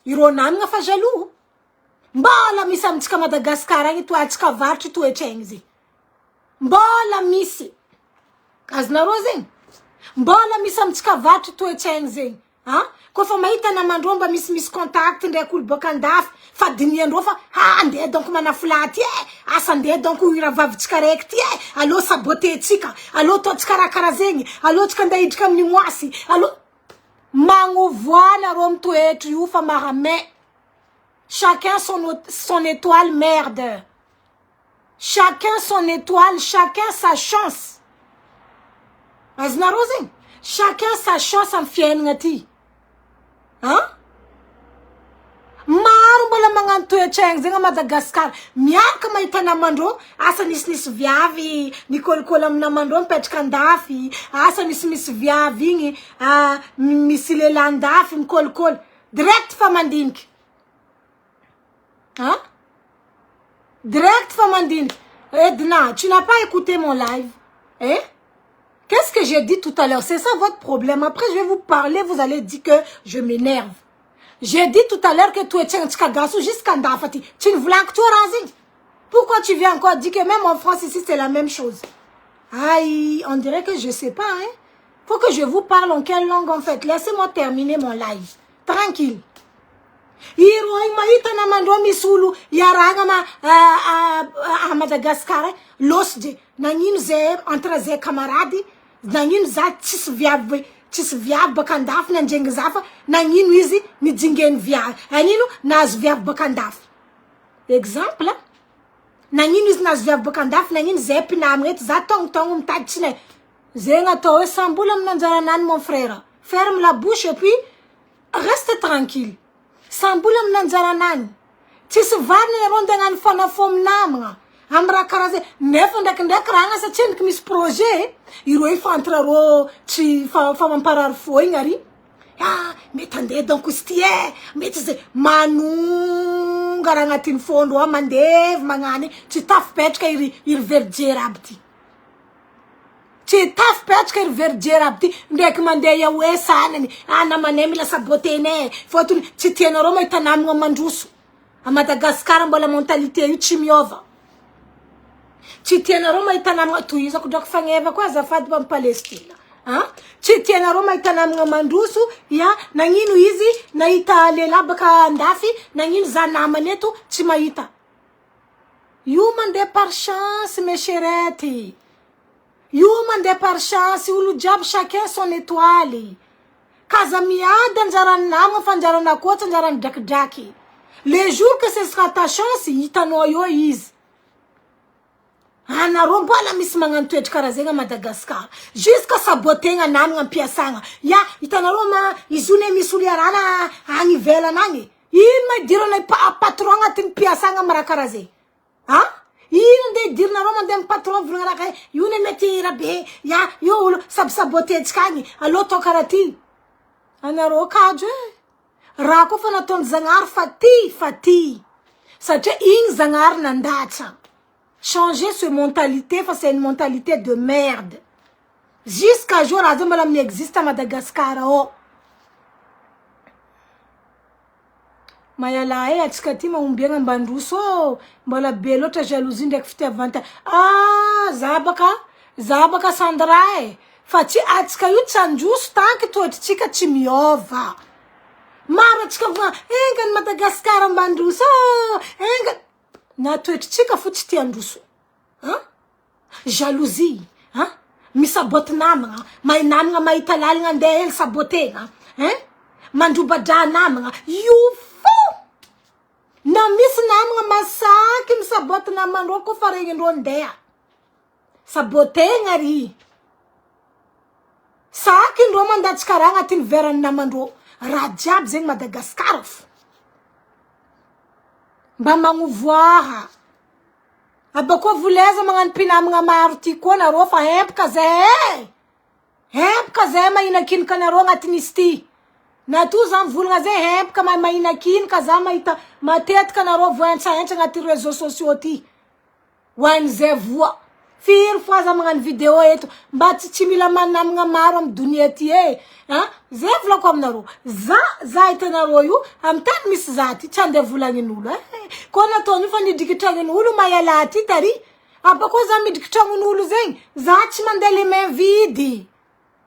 iro namagna fa jaloux mbala misy amitsika Madagascar agny toatsika varotry toetragny zay mbala misy azonareo zegny mbala misy amitsika varotry toetragny zegny kofa mahita namandro mba misy contact ndraiky olo baka andafy fa diniandro fa andeha donc manaflaty asa andeha donc iravavitsika raiky ty allo sabotentsika allo totsika rakara zegny allo tsika andeha hidrika amin'ny moasy allo magnovoana ro amy toetry io fa maramay chacun son étoile merde chacun son étoile chacun sa chance azonareo zegny chacun sa chance amy fiainagna ty maro mbola magnano toetragny zegny a Madagascar miaraka mahita namandro asa nisy viavy nikolikoly amy namandro mipetraka andafy asa nisy viavy igny misy lelandafy mikolikoly direct fa mandiniky direct fa mandiniky Edna, tu n'as pas écouté mon live qu'est-ce que j'ai dit tout à l'heure? C'est ça votre problème. Après, je vais vous parler, vous allez dire que je m'énerve. J'ai dit tout à l'heure que tu es tchikagasu jusqu'à Ndafati. Tu ne voulais que tu rases. Pourquoi tu viens encore dire que même en France ici, c'est la même chose? Aïe, on dirait que je sais pas, Faut que je vous parle en quelle langue en fait. Laissez-moi terminer mon live. Tranquille. Iroi maita na mandro misulu yaranga a Madagascar losde nangino ze entre ze camarade nangino za tsisy viavy baka andafy nanjengny zafa nangino izy mijingeny viavy anino nazo viavy baka andafy exemple nangino izy nazo viavy baka andafy nangino ze pinamagny eto za tongotongo mitady tsinay zegny atao hoe sambola aminanjaranany mon frère ferme la bouche et puis reste tranquille sambola aminanjaranany tsisy varina nareo ndegnany fanafo aminamagna amy raha karaha zay nefa ndraikindraiky raha agna satria ndriky misy projet ireo ifantrareo tsy fa mamparary fo igny ary mety andeha donc izy ty mety zay manonga raha agnatin'ny fondro ao mandevy magnany tsy tafipetraka iry verdier aby ty tsy tafipetraka iry verdier aby ty ndraiky mandeha iahoe sanany namanay mila sabotenay fotony tsy tianareo mahita namagna mandroso a Madagascar mbola mentalité io tsy miova tsy tianareo mahita namagna tohizako drako fagneva koa azafady amy Palestine tsy tianareo mahita namagna mandroso nagnino izy nahita lehilahy baka andafy nagnino za namany eto tsy mahita io mandeha par chance mes chérettes io mandeha par chance olo jiaby chacun son étoile kaza miady anjarany namagna fa anjarany akoatsy anjarany drakidraky les jours que ce sera ta chance hitanao eo izy anareo mbola misy magnano toetra karaha zegny a Madagascar jusqu'à sabotegna namagna ampiasagna hitanareo izy io ne misy olo iarana agny ivelany agny ino ma idiranay patron agnatin'ny mpiasagna amy raha karaha zay ino nde idirinareo mandeha amy patron volagna raha karaha io ne mety rabe io olo sabosabotetsika agny allo atao karaha ty anareo kajo raha koa fa nataony Zagnahary fa ty satria igny Zagnahary nandatra changer cette mentalité, c'est une mentalité de merde. Jusqu'à jour, elle existe à Madagascar. Mayala atsikati maumbianga mbandruso mbala belo ta jalousie ndek fitavanta zabaka sandrae fati atsika yu tsanjusu tanki toetritsika tsy miova mara tsika enga Madagascar mbandruso enga na toetritsika fo tsy tia androso jalousie misaboty namagna may namagna mahita lalagna andeha hely sabotegna mandrobadra namagna io fo na misy namagna masaky misaboty namandreo ko fa regny andreo andeha sabotegna ry saky indreo mandatsika raha agnatin'ny verany namandreo raha jiaby zegny Madagascar fo mba magnovoara abako voleza magnano mpinamagna maro ty koa nareo fa hempaka zay mahinakinika nareo agnatin'izy ty na to zany volagna zay hempaka mahinakinika za mahita matetika nareo voentsaentsa agnatin'ny réseaux sociaux ty hoan'izay voa firy fois za magnano vidéo eto mba tsy mila manamagna maro am dunia ty zay volako aminareo za hitanareo io am tany misy za ty tsy andeha volagnin'olo ko nataony fa nidriky tragnon'olo mayala aty tary abako za midriky tragnon'olo zegny za tsy mandeha le main vide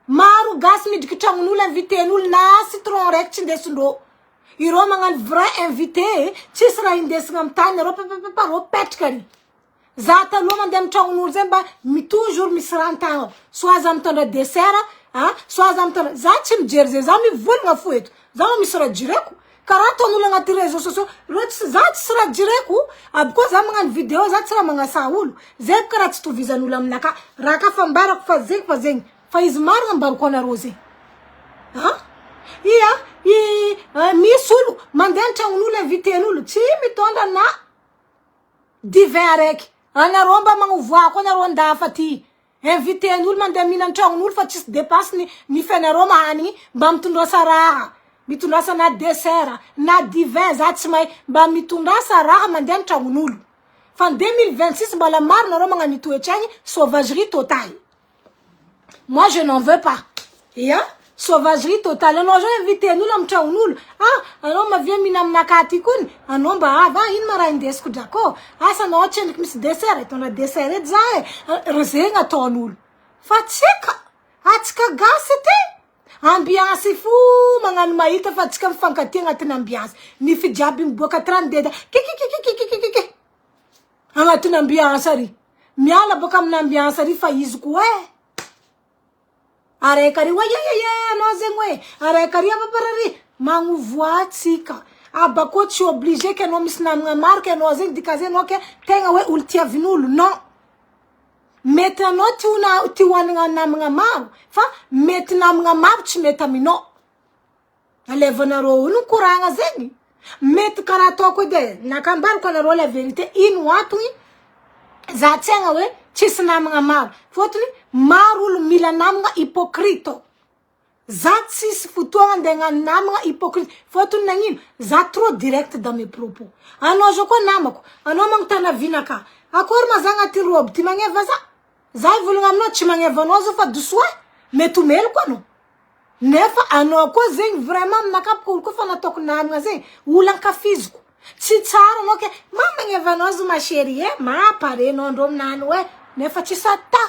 maro gasy midriky tragnon'olo inviten'olo na citron raiky tsy indesindreo ireo magnano vrai invité tsisy raha indesigna am tany nareo reo petraka za taloha mandeha am tragnon'olo zay mba toujours misy rantagna soit za mitondra dessert soit za mitondra za tsy mijery zay za mivolagna fo eto za misy raha jireko karaha ataon'olo agnaty réseaux sociaux za tsisy raha jireko aboko za magnano vidéo za tsy raha magnasa olo zay karaha tsy tovizan'olo aminaka raha ka fa mbarako fa zegny fa izy marina mbarako anareo zegny misy olo mandeha an-tragnon'olo inviten'olo tsy mitondra na divin araiky anareo mba magnovoako anareo andafa ty inviten'olo mandeha mihina an-tragnon'olo fa tsisy dépasse ny fenareo mahanigny mba mitondrasa raha mitondrasa na dessert na divin za tsy mahay mba mitondrasa raha mandeha an-tragnon'olo fa 2026 mbala maro nareo magnano toetragny sauvagerie totale moi je n'en veux pas sauvagerie totale anao zao inviten'olo am tragnon'olo anao mavia mihina aminaka ty kony anao mba ino ma raha indesiko drako asa anao tsendriky misy dessert itondra dessert edy za zegny ataon'olo fa tsika gasy ty ambiance fo magnano mahita fa tsika mifankatia agnatin'ny ambiance ny fijiaby miboaka 30 deda kikikikikikikiki agnatin'ny ambiance ary miala boka amin'ny ambiance ary fa izy ko arekari anao zegny hoe arekari apaparary magnovoatsika abako tsy obligé ke anao misy namagna maro ke anao zegny dika zegny anao ke tegna hoe olo tiavin'olo non mety anao ty hoanigna namagna maro fa mety namagna maro tsy mety aminao alevanareo olo koragna zegny mety karaha ataoko edy nakambariko anareo la vérité ino antony za tsegna hoe tsisy namagna maro fotony maro olo mila namagna hypocrite za tsisy fotoagna andeha hagnano namagna hypocrite fotony nagnino za trop direct dans mes propos anao zao koa namako anao magnotana vinaka akory ma za agnaty robe ty magneva za ivolagna aminao tsy magneva anao zao fa dosoa mety omelo koa anao nefa anao koa zegny vraiment aminakapoko olo koa fa nataoko namagna zegny olo ankafiziko tsy tsara anao ke magneva anao zo ma chérie pare anao andro aminany hoe nefa tsy sata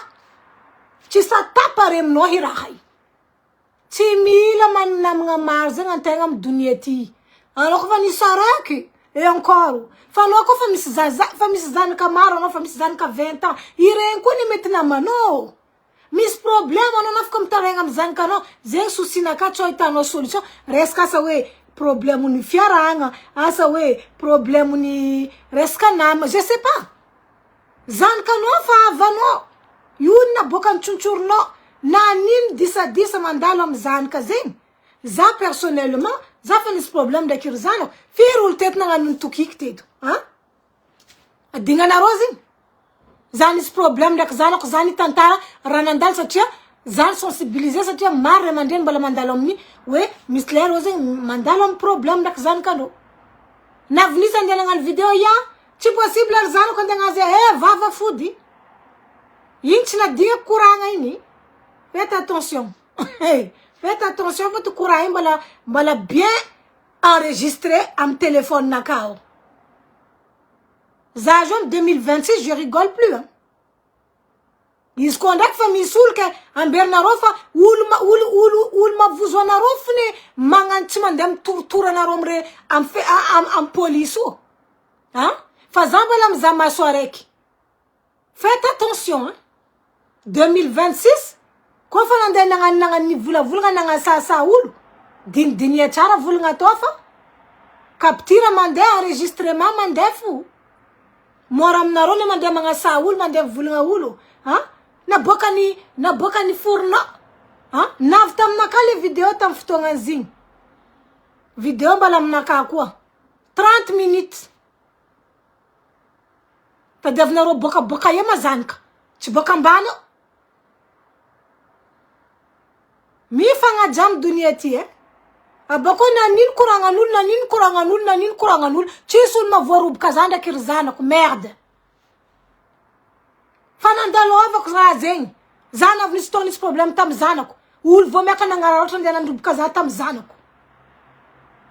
pare aminao hirahay tsy mila manamagna maro zegny antegna amy dunia ty anao koa fa nisaraky encore fa anao koa fa misy zanaka maro anao fa misy zanaka 20 ans iregny koa ny mety namanao misy problème anao nafaka mitaregna amy zanaka anao zegny soucinaka tsy hitanao solution resaka asa hoe problème ny fiaragna asa hoe problème ny resaka nama je sais pas zanaka anao fa avanao io na boka mitsontsoronao na nino disa mandalo amy zanaka zegny za personnellement za fa nisy problème ndraiky ry zanako firy olo teto nagnano tokiky teto adignanareo zegny za nisy problème ndraiky zanako za nitantara raha nandalo satria za sensibiliser satria maro ray aman-dreny mbola mandalo amin'ny hoe misy lero zegny mandalo amy problème ndraiky zanakandreo navinisa andeha nagnano vidéo tsy possible ry zanako andeha agnazy vava fody igny tsy nadigna koragna igny faites attention faites attention fa to courant igny mbola bien enregistré amy téléphone nakao za jo 2026 je rigole plus izy koa ndraiky fa misy olo ke amberinareo fa olo mavozo anareo fony magnano tsy mandeha mitorotoro anareo amy police o fa za mbola mizaha maso araiky faites attention 2026 koa fa nandeha nagnano ny volavolagna nagnasasa olo dinidinia tsara volagna atao fa capture mandeha enregistrement mandeha fo mora aminareo le mandeha magnasa olo mandeha volagna olo naboaka ny forna navy taminaka le vidéo tamy fotoagna zigny vidéo mbala aminaka koa 30 minutes tadiavinareo boka e mazanaka tsy boka ambany mifagnajamy dunia ty abako nanino koragnan'olo tsisy olo mavoaroboka za ndraiky ry zanako merde fanandalova ko raha zegny zana avy nisy tonisy problème tam zanako olo vao miaka nagnara ohatra andeha nandroboka za tam zanako.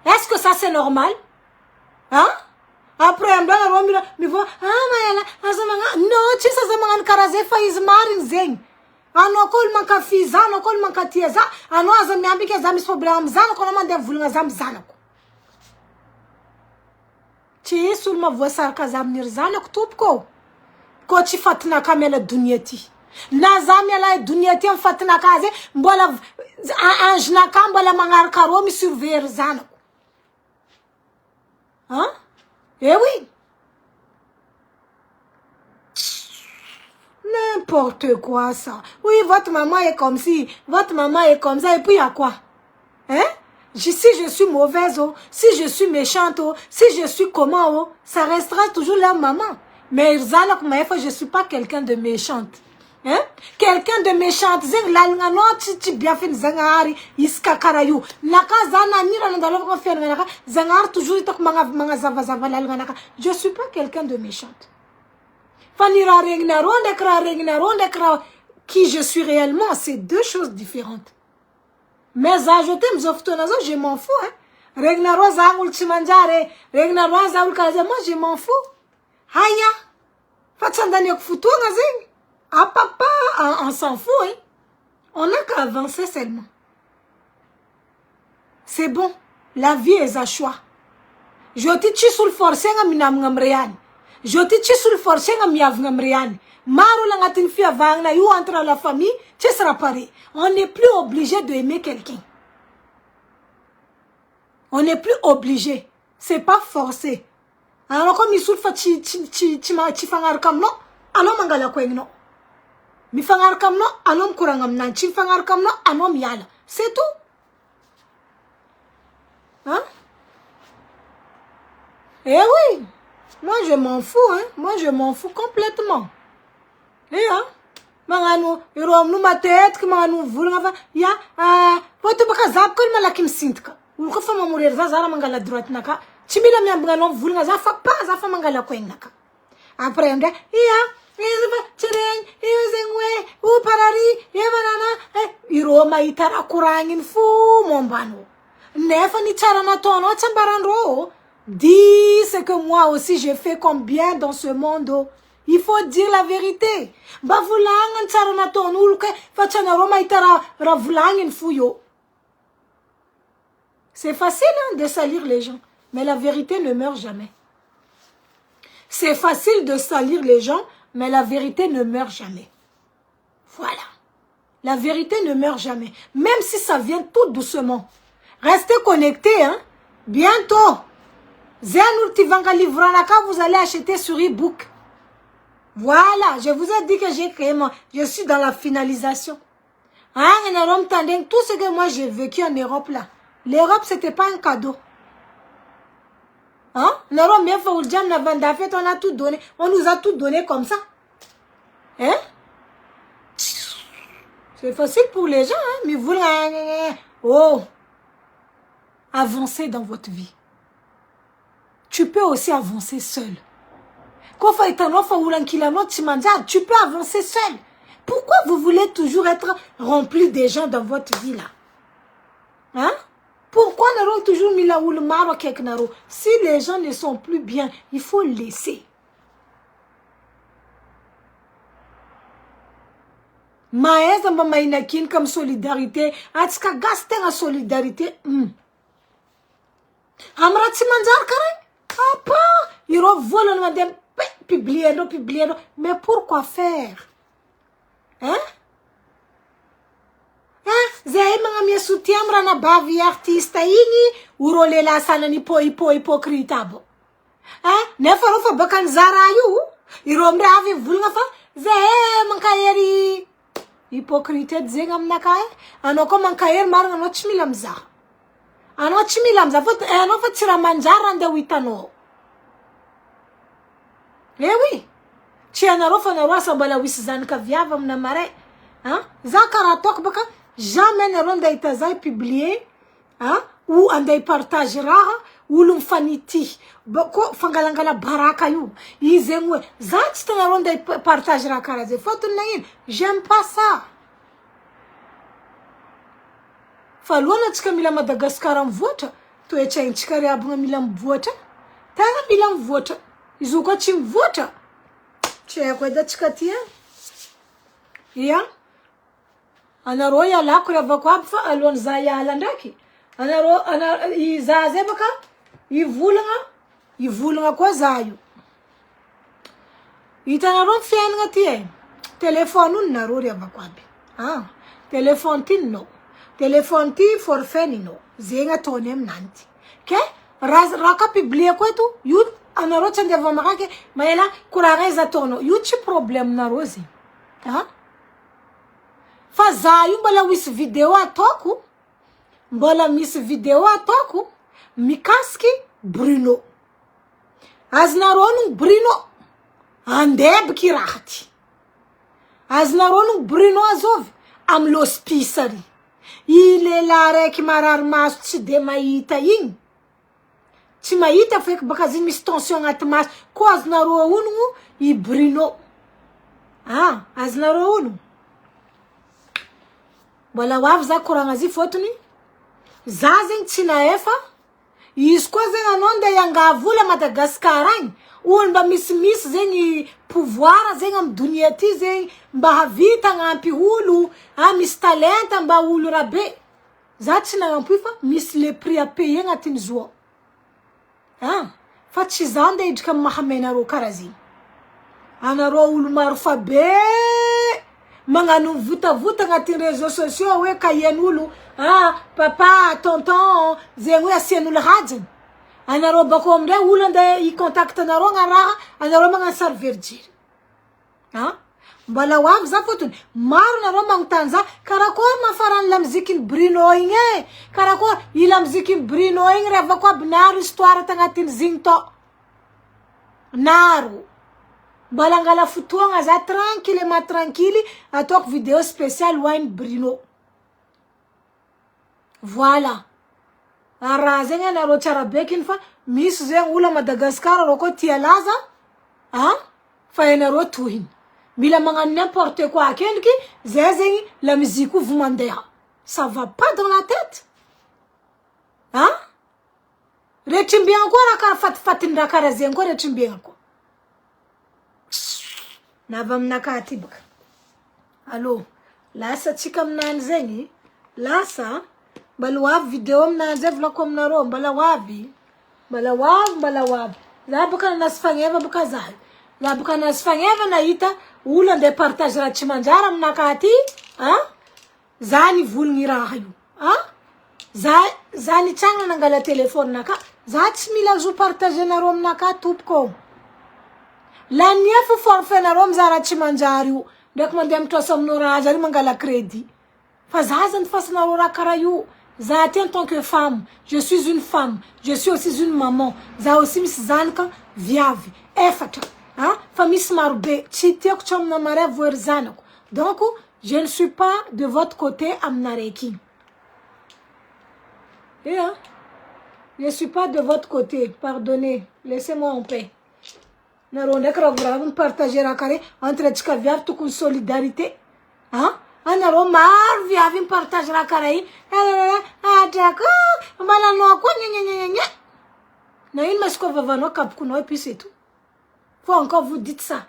Est-ce que ça c'est normal? Hein? Après amdana ro mivoa mayala azamanga no tsisa zamanga karaze fa izy mariny zegny. Ano kol mankafi zana kol mankatia za ano aza miambika za misy problème zanako na mandeha volagna za zanako. Tsy sul ma voa saraka za amin'ir zanako tompoko. Ko tsy fatinaka amela dunia ty. Na za miala dunia ty amin'ny fatinaka azy mbola angenaka mbola magnaraka ro mi surveiller zanako. Hein? Eh oui. N'importe quoi ça. Oui, votre maman est comme si, votre maman est comme ça, et puis à quoi? Hein? Si je suis mauvaise, oh, si je suis méchante, oh, si je suis comment, oh, ça restera toujours la maman. Mais je ne suis pas quelqu'un de méchante. Hein? Quelqu'un de méchante, zeng la ngano ti bien fait zangari iska karayu naka zana nira ndalo ko faire naka zangar toujours tok manga zava zava la naka. Je suis pas quelqu'un de méchante. Fanira regna ronde kra qui je suis réellement, c'est deux choses différentes. Mais ajouter mzoftonazo, je m'en fous hein. Regna roza ul chimanjare, regna roza ul kaza, moi je m'en fous. Haya. Fatsandani ok futu ngazing. Ah papa, on s'en fout, hein. On n'a qu'à avancer seulement. C'est bon, la vie est à choix. Je te tue sur le forcé nga minam ngamrian. Je te tue sur le forcé nga miav ngamrian. Maru la ngatin fi avang na you entre la famille, tu seras pareil. On n'est plus obligé de aimer quelqu'un. On n'est plus obligé. C'est pas forcé. Alors comme il souffre chi fangar kam no, alors mangala kweng no. Mi fangar kam no, anom kurangam nan, chi fangar kam no, anom yala. C'est tout. Hein? Eh oui. Moi je m'en fous, hein. Moi je m'en fous complètement. Eh hein? Mangano, irom nu ma tête, que mangano vulga ya, pote baka zap kol malakim sintka. Ou ko fa mamurir za zara mangala droite naka. Chimila mi ambanga vulga za fa pa za fa mangala kweng naka. Après on dit, Chereng, Yuzengwe, U Parari, Yavanana, Iroma Itara Kurangin Fu Mombano. Nefa ni charana tono chambarandro. Dis ce que moi aussi j'ai fait comme bien dans ce monde. Il faut dire la vérité. Bavulangan charana tono ulke fachana Roma Itara Ravulangin Fuyo. C'est facile hein, de salir les gens, mais la vérité ne meurt jamais. C'est facile de salir les gens, mais la vérité ne meurt jamais. Voilà. La vérité ne meurt jamais. Même si ça vient tout doucement. Restez connectés, hein. Bientôt. Zenul Tivanga Livranaka, vous allez acheter sur e-book. Voilà. Je vous ai dit que j'ai créé moi. Je suis dans la finalisation. Hein, tout ce que moi j'ai vécu en Europe là. L'Europe, c'était pas un cadeau. Hein? On a tout donné. On nous a tout donné comme ça. Hein? C'est facile pour les gens, hein? Mais vous, oh! Avancez dans votre vie. Tu peux aussi avancer seul. Tu peux avancer seul. Pourquoi vous voulez toujours être rempli des gens dans votre vie là? Hein? Pourquoi n'avons toujours mis là où le maro keknaro? Si les gens ne sont plus bien, il faut laisser. Maïs ma maïnakin comme solidarité. Atska gaste la solidarité. Amratsi manjar kare? Apa? Il revole le madame. Publier. Mais pourquoi faire? Hein? Zay mga mi soutien rana bavi artiste ini urole la sana ni po hypocrite bo. Nefa rofa bakan zarayu iromre avi vulga fa zay mankayeri hypocrite zenga mnaka ano ko mankayer maranga no chimilamza. Ano chimilamza fot ano fa tira manjara nde witano. Eh oui. Tiana rofa na wasa bala wisizan ka viava mna mare. Hein? Zakara tok baka jamais ne ronda itazai publié, hein, ou andai partagera, olo mifanity ko fangalangala baraka io izy zegny hoe za tsy tanareo andeha partage raha karaha zay fotony nagnino j'aime pas ça fa aloha antsika mila Madagasikara mivoatra toetraintsika riabagna mila mivoatra tegna mila mivoatra izy io koa tsy mivoatra tsy haiko edy atsika ty ia anareo ialako riavako aby fa alohan'ny za iala ndraiky anareo za zay baka ivolagna koa za io hitanareo ny fiainagna ty telefone io nareo riavako aby telefone ty no telefone ty forfait no zegny ataony aminany ty ke raha ka publieko eto io anareo tsy andiava makake maela koragna izy ataonao io tsy problème nareo zegny fa za io mbola misy vidéo ataoko mbola misy vidéo ataoko mikasiky Bruno azonareo no Bruno andebiky raha ty azonareo no Bruno azovy amy l'hospice ary ilela raiky marary maso tsy de mahita igny tsy mahita feky baka ziny misy tension agnaty maso ko azonareo onogno i Bruno azonareo onogno mbola hoavy za koragna azy fotony za zegny tsy naefa izy koa zegny anao nde iangavola Madagasikara agny olo mba misy zegny pouvoir zegny amy dunia ty zegny mba havita agnampy olo misy talenta mba olo rabe za tsy nagnampy fa misy le prix à payer agnatin'ny zo fa tsy za nde idrika amy mahamenareo karaha zegny anareo olo maro fa be magnano votavota agnatin'ny réseaux sociaux hoe kahian'olo papa tonton zegny hoe asian'olo hajiny anareo bako amindray olo andeha i-contacte anareo raha anareo magnano sary verijiry mbola hoavy za fotony maro anareo magnontany za karakory mafarany lamuziky Bruno igny karakory i lamuziky Bruno igny riavako aby naro histoire tagnatin'ny zigny to naro mbola angala fotoagna za tranquille ataoko vidéo spéciale hoainy Bruno voilà raha zegny anareo tsara bekiny fa misy zegny olo Madagasikara rô koa tia laza fa anareo tohiny mila magnano n'importe quoi akendriky zay zegny la musique vous mandeha ça va pas dans la tête retrimbiagna koa raha karaha fatifatiny raha karaha zegny koa retrimbiagna koa navy aminakahy ty baka allo lasa atsika aminany zegny lasa mbala hoavy vidéo aminany zay volako aminareo mbala hoavy za baka nanasy fagneva baka za baka nanasy fagneva nahita olo andeha partage raha tsy manjary aminakahy ty za nivolagny raha io za nitsangana nangala telefone naka za tsy mila zo partage anareo aminakahy tompoko laniefa forfait nareo mizaha raha tsy manjary io ndraiky mandeha mitrosa aminao raha zary mangala crédit fa za zany fasanareo raha karaha io za ty en tant que femme je suis une femme je suis aussi une maman za aussi misy zanaka viavy efatra fa misy marobe tsy tiako tsy amina mare voery zanako donc je ne suis pas de votre côté aminaraiky je suis pas de votre côté pardonnez laissez-moi en paix nareo ndraiky raha voraviny partager raha kare entre atsika viavy tokony solidarité anareo maro viavy mipartage raha karaha igny adrako malanao koa gnagnagnagnagna na ino masy koa vavanao kabokonao et puis c'est tout faut encore vous dites ça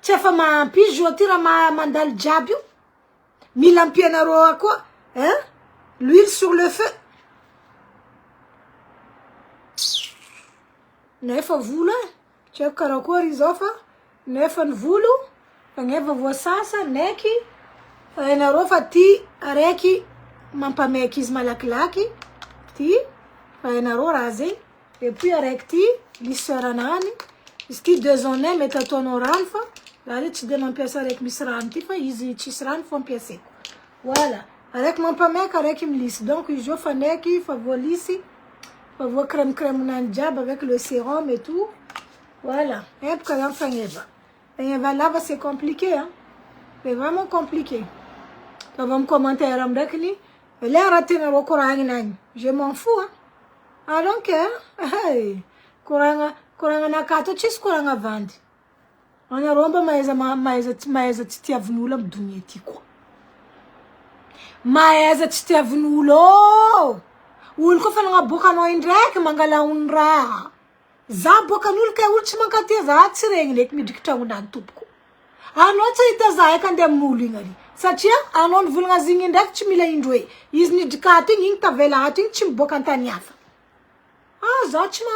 tsy efa mampy jo ty raha mandalo jiaby io mila ampy anareo koa l'huile sur le feu nefa volo tsy haiko karakory izao fa nefa ny volo fagneva voasasa neky fa anareo fa ty araiky mampameky izy malakilaky ty fa anareo raha zegny et puis araiky ty lisseur anany izy ty 2 en 1 mety ataonao rano fa raha io tsy de mampiasa araiky misy rano ty fa izy tsisy rano fo ampiasaiko voilà araiky mampameky araiky milisy donc izy io faneky fa voalisy fa voa crème nany jiaby avec le sérum et tout voilà epaka zany fagneva lava c'est compliqué c'est vraiment compliqué fa va me commentaire am ndraiky ni le raha tenareo koragnina agny je m'en fous I don't care. Hey. Kuranga nakato chis kuranga vandi. Ana romba maeza titiavunula mdunia tiko. Maeza titiavunulo. Ulko fana nga boka no indrek mangala unra. Za boka nulka ulchimankati za tsirengne midikta unantupko. Anotsa ita za kande mulingari. Sachia anon vulnga zingindak chimila indwe. Izni dikati ning tavela hatin chimboka ntaniafa.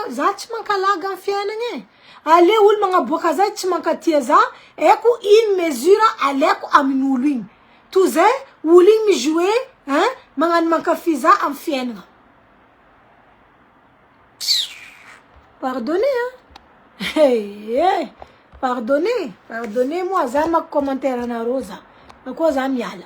Zachman kalaga fianenge. Ale ul mga boka zachman katieza. Eko in mesura aleko aminuluing. Tuze uling mi jouer, hein? Mangan makafiza am fienga. Pardonnez, hein? Hey, pardonnez-moi. Zama commentaire na rosa. Quoi zamiala?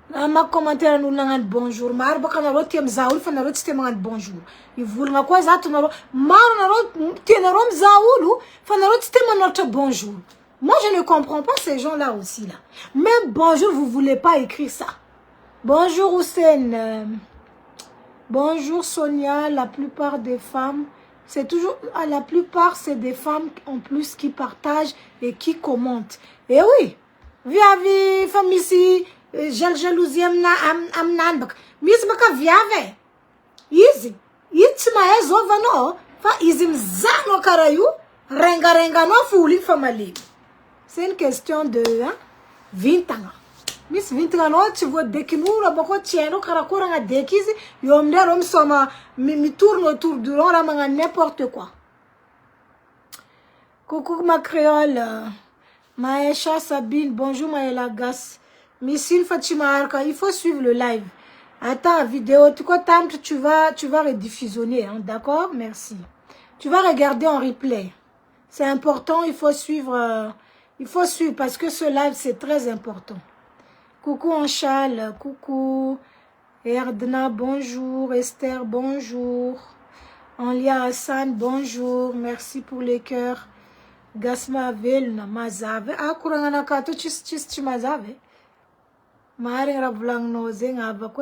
Ma commentaire nous langan bonjour. Mar bakana rotem zaoul fana rotem bonjour. Il voulait nga quoi za tonoro mar na rot tenerom zaoulu fana rotem notre bonjour. Moi je ne comprends pas ces gens là aussi là. Même bonjour vous voulez pas écrire ça. Bonjour Hussein. Bonjour Sonia, la plupart des femmes c'est toujours la plupart c'est des femmes en plus qui partagent et qui commentent. Et oui, via femme ici jalousie am nanbak mis maka viave easy itma ezovano fa izim zano karayu renga no fuli family. C'est une question de 20 ans. Miss 20 ans tu vois dekinura bako tieno karakura nga dekizi yomde rom soma mi tourne autour du rond la manga n'importe quoi. Coucou ma créole. Maëcha Sabine, bonjour Maëla Gas. Missile Fatima Arka, il faut suivre le live. Attends, vidéo, tu vas rediffusionner, hein, d'accord? Merci. Tu vas regarder en replay. C'est important, il faut suivre parce que ce live, c'est très important. Coucou Anchal, coucou Erdna, bonjour. Esther, bonjour. Anlia Hassan, bonjour. Merci pour les cœurs. Gasma Velna, Mazave. Ah, Kurangana Kato, chis Mazave.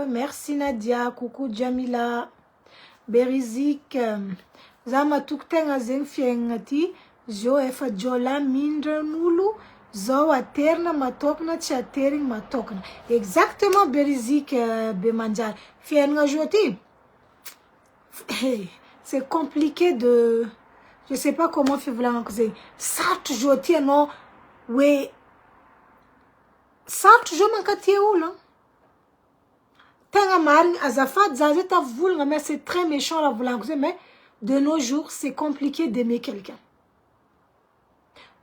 Merci Nadia, coucou Jamila, Berizik, Zama Tuktenga Zenfiengati, Jo Efa Jola Mindre Nulu, Zo Aterna Matokna, Chatering Matokna. Exactement Berizik Bemanjar. Fienga Joti. C'est compliqué de. Je sais pas comment faire vouloir causer. Ça toujours non, oui. Ça toujours manqué où là? Tanga maring azafat zazeta voulga mais c'est très méchant la vouloir causer mais de nos jours c'est compliqué d'aimer quelqu'un.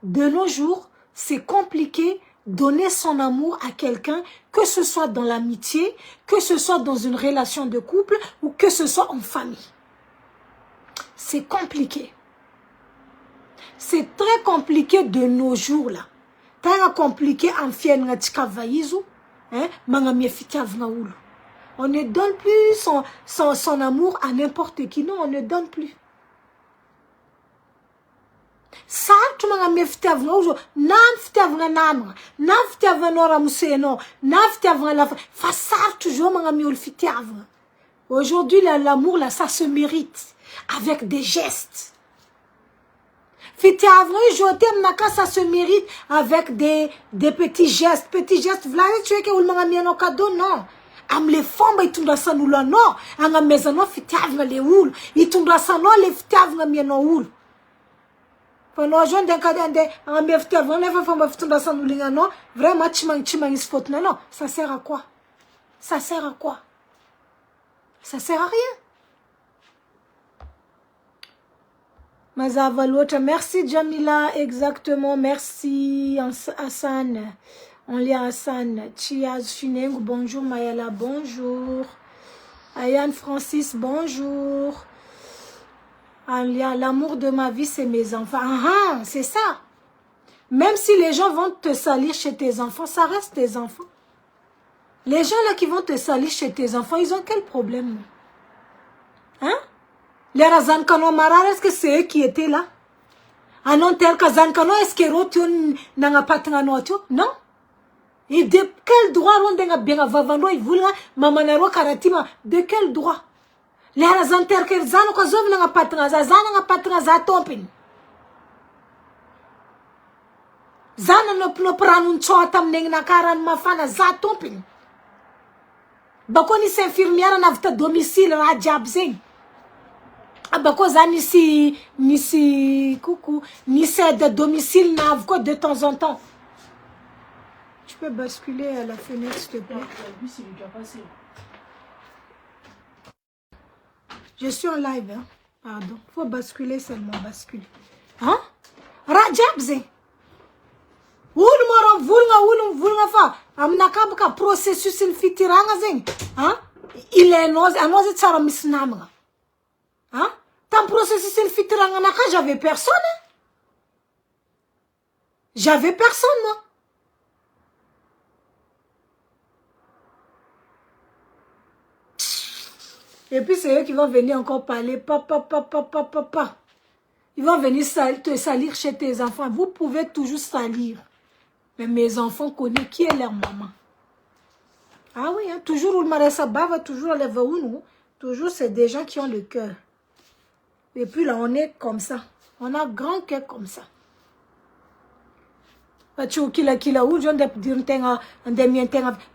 De nos jours c'est compliqué donner son amour à quelqu'un, que ce soit dans l'amitié, que ce soit dans une relation de couple ou que ce soit en famille. C'est compliqué. C'est très compliqué de nos jours là. Très compliqué en fienne nga tikavayizu, hein, manga miefitavna ulu. On ne donne plus son amour à n'importe qui, non, on ne donne plus. Ça, tu m'as miefitavna ulu, nam fitavna namra, nam fitavna nora museno, nam fitavna la fa ça toujours manga miolfitavna. Aujourd'hui l'amour là, ça se mérite avec des gestes. Ça se mérite avec des petits gestes. Petits gestes, voilà, tu es que vous m'avez mis un cadeau, non. Am les femmes, ils tombent dans ça, nous là, non. Anga maison, fitavna les oul. Ils tombent dans ça, non, les fitavna mi no oul. Pendant jeune d'un cas d'un anga mi fitavna, les femmes, ils tombent dans ça, nous là, non. Vraiment, chimang, spot, non. Ça sert à quoi? Ça sert à quoi? Ça sert à rien. Mazavaloucha, merci Jamila, exactement, merci Hassan, on lit Hassan, Chiaz Fineng, bonjour Mayala, bonjour, Ayan Francis, bonjour, l'amour de ma vie c'est mes enfants, c'est ça, même si les gens vont te salir chez tes enfants, ça reste tes enfants, les gens là qui vont te salir chez tes enfants, ils ont quel problème, hein? Les Razankano Marar, est-ce que c'est eux qui étaient là? Ah non, tel Kazankano, est-ce que Rotion n'a pas tanganoto? Non. Et de quel droit Rondenga bien vavando, il voulait Mamanaro Karatima? De quel droit? Lera zany teraka zany ko zovy nagnapatigna za zany nagnapatigna za tompiny. Zany nopiranon tsota amin'igny nakarany mafana za tompiny. Bako nisy infirmière navita domicile raha jiaby zegny. Bako za nisy coucou, nisy aide domicile navy ko de temps en temps. Tu peux basculer à la fenêtre s'il te plaît. Je suis en live, hein? Pardon. Faut basculer seulement, basculer. Hein? Rajabze. Vulga fa. Amna kabka processus in fitiranga zeng. Hein? Il est anoze tsara misnamga. Hein? Tant processus in fitiranga naka j'avais personne. Hein? J'avais personne, moi. Et puis c'est eux qui vont venir encore parler. Papa. Ils vont venir te salir chez tes enfants. Vous pouvez toujours salir. Mais mes enfants connaissent qui est leur maman. Ah oui, hein? Toujours où le maressa bava, toujours les vaounou. Toujours c'est des gens qui ont le cœur. Et puis là, on est comme ça. On a grand cœur comme ça.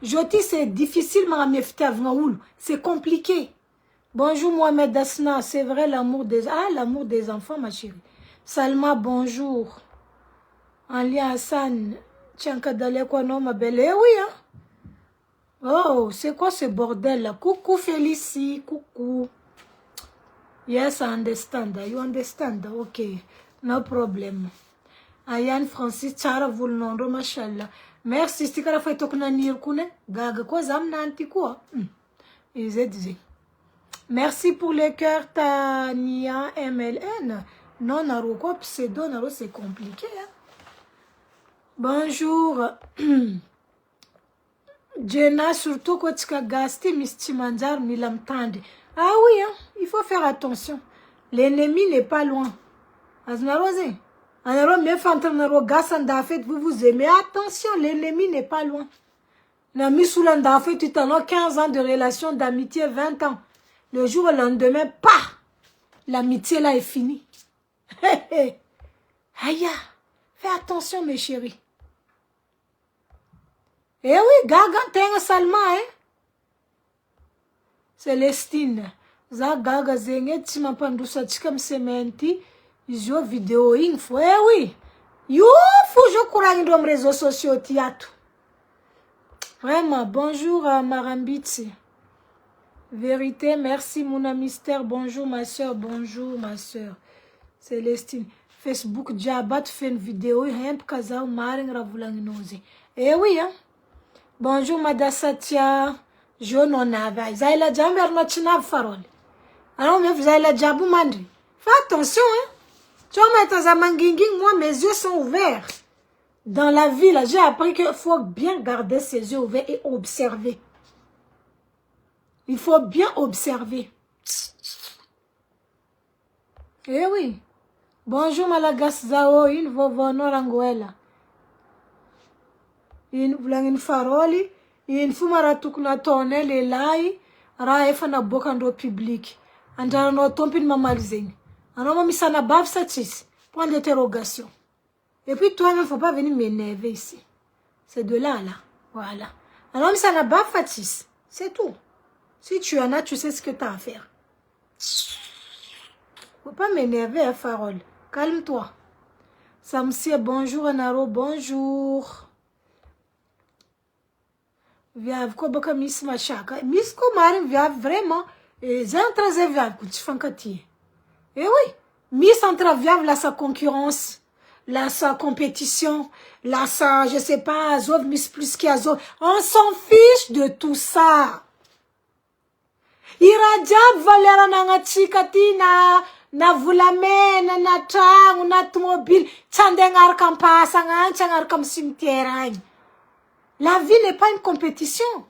Je dis c'est difficile, c'est compliqué. Bonjour Mohamed Asna, c'est vrai l'amour des... Ah, l'amour des enfants, ma chérie. Salma, bonjour. Alia Hassan, Tchankadale quoi non, ma belle. Eh oui, hein. Oh, c'est quoi ce bordel là? Coucou Félicie, coucou. Yes, I understand. You understand? Okay, no problem. Ayan Francis, Chara Vulnondo, mashallah. Merci, si tu as fait ton nirkune, gaga quoi, zam nanti quoi. Ils étaient. Merci pour le cœur, Tania MLN. Non, Naro, quoi, pseudo, Naro, c'est compliqué. Hein? Bonjour. Jenna, surtout quand tu as gasté, Mistimanjar, Milam Tande. Ah oui, hein? Il faut faire attention. L'ennemi n'est pas loin. Aznarose. Anaro, même Fantanaro, Gassanda, fait, vous vous aimez. Attention, l'ennemi n'est pas loin. Nami Soulanda, fait, tu t'en as 15 ans de relation, d'amitié, 20 ans. Le jour au lendemain, l'amitié là est finie. Aïe, fais attention mes chéris. Eh oui, gaga, t'es un salma, hein. Célestine, za gaga zenge, tu m'as pas douce, tu comme sementi, je vidéo info, eh oui. You, faut je courage dans les réseaux sociaux, théâtre. Vraiment, bonjour à Marambitsi. Vérité, merci mon mystère. Bonjour ma soeur, bonjour ma soeur. Célestine. Facebook, Djabat fait une vidéo. Eh oui, hein. Bonjour Madame Satia. Je n'en avais. Zaila Jamber Nochina Farol. Alors, mais vous avez la Djabou Mandri. Fais attention, hein. Tu vois, moi, mes yeux sont ouverts. Dans la vie, là, j'ai appris qu'il faut bien garder ses yeux ouverts et observer. Il faut bien observer. Eh oui. Bonjour Malagas Zao, une vovono ranguela. Une faroli, une fumaratukuna tonel et lai, raefana bokando public. Andano tompin mamalizing. Alors, misana bav satis. Point d'interrogation. Et puis, toi, il ne faut pas venir m'énerver ici. C'est de là, là. Voilà. Alors, misana bav fatis. C'est tout. Si tu en as, tu sais ce que tu as à faire. Faut pas m'énerver, hein, Farol. Calme-toi. Samsia, bonjour, Anaro, bonjour. Viave, quoi, baka miss machaka. Miss Komarin, viave, vraiment. Et j'ai un très viave, que tu fais un. Eh oui. Miss entre viave, là, sa concurrence. Là, sa compétition. Là, sa, je sais pas, Azov, Miss plus qu'Azov. On s'en fiche de tout ça. Irajab valera nanga chikatina na vulamena na trangu na automobile tsandengar kampasa nganchang kam cimetière. La vie n'est pas une compétition.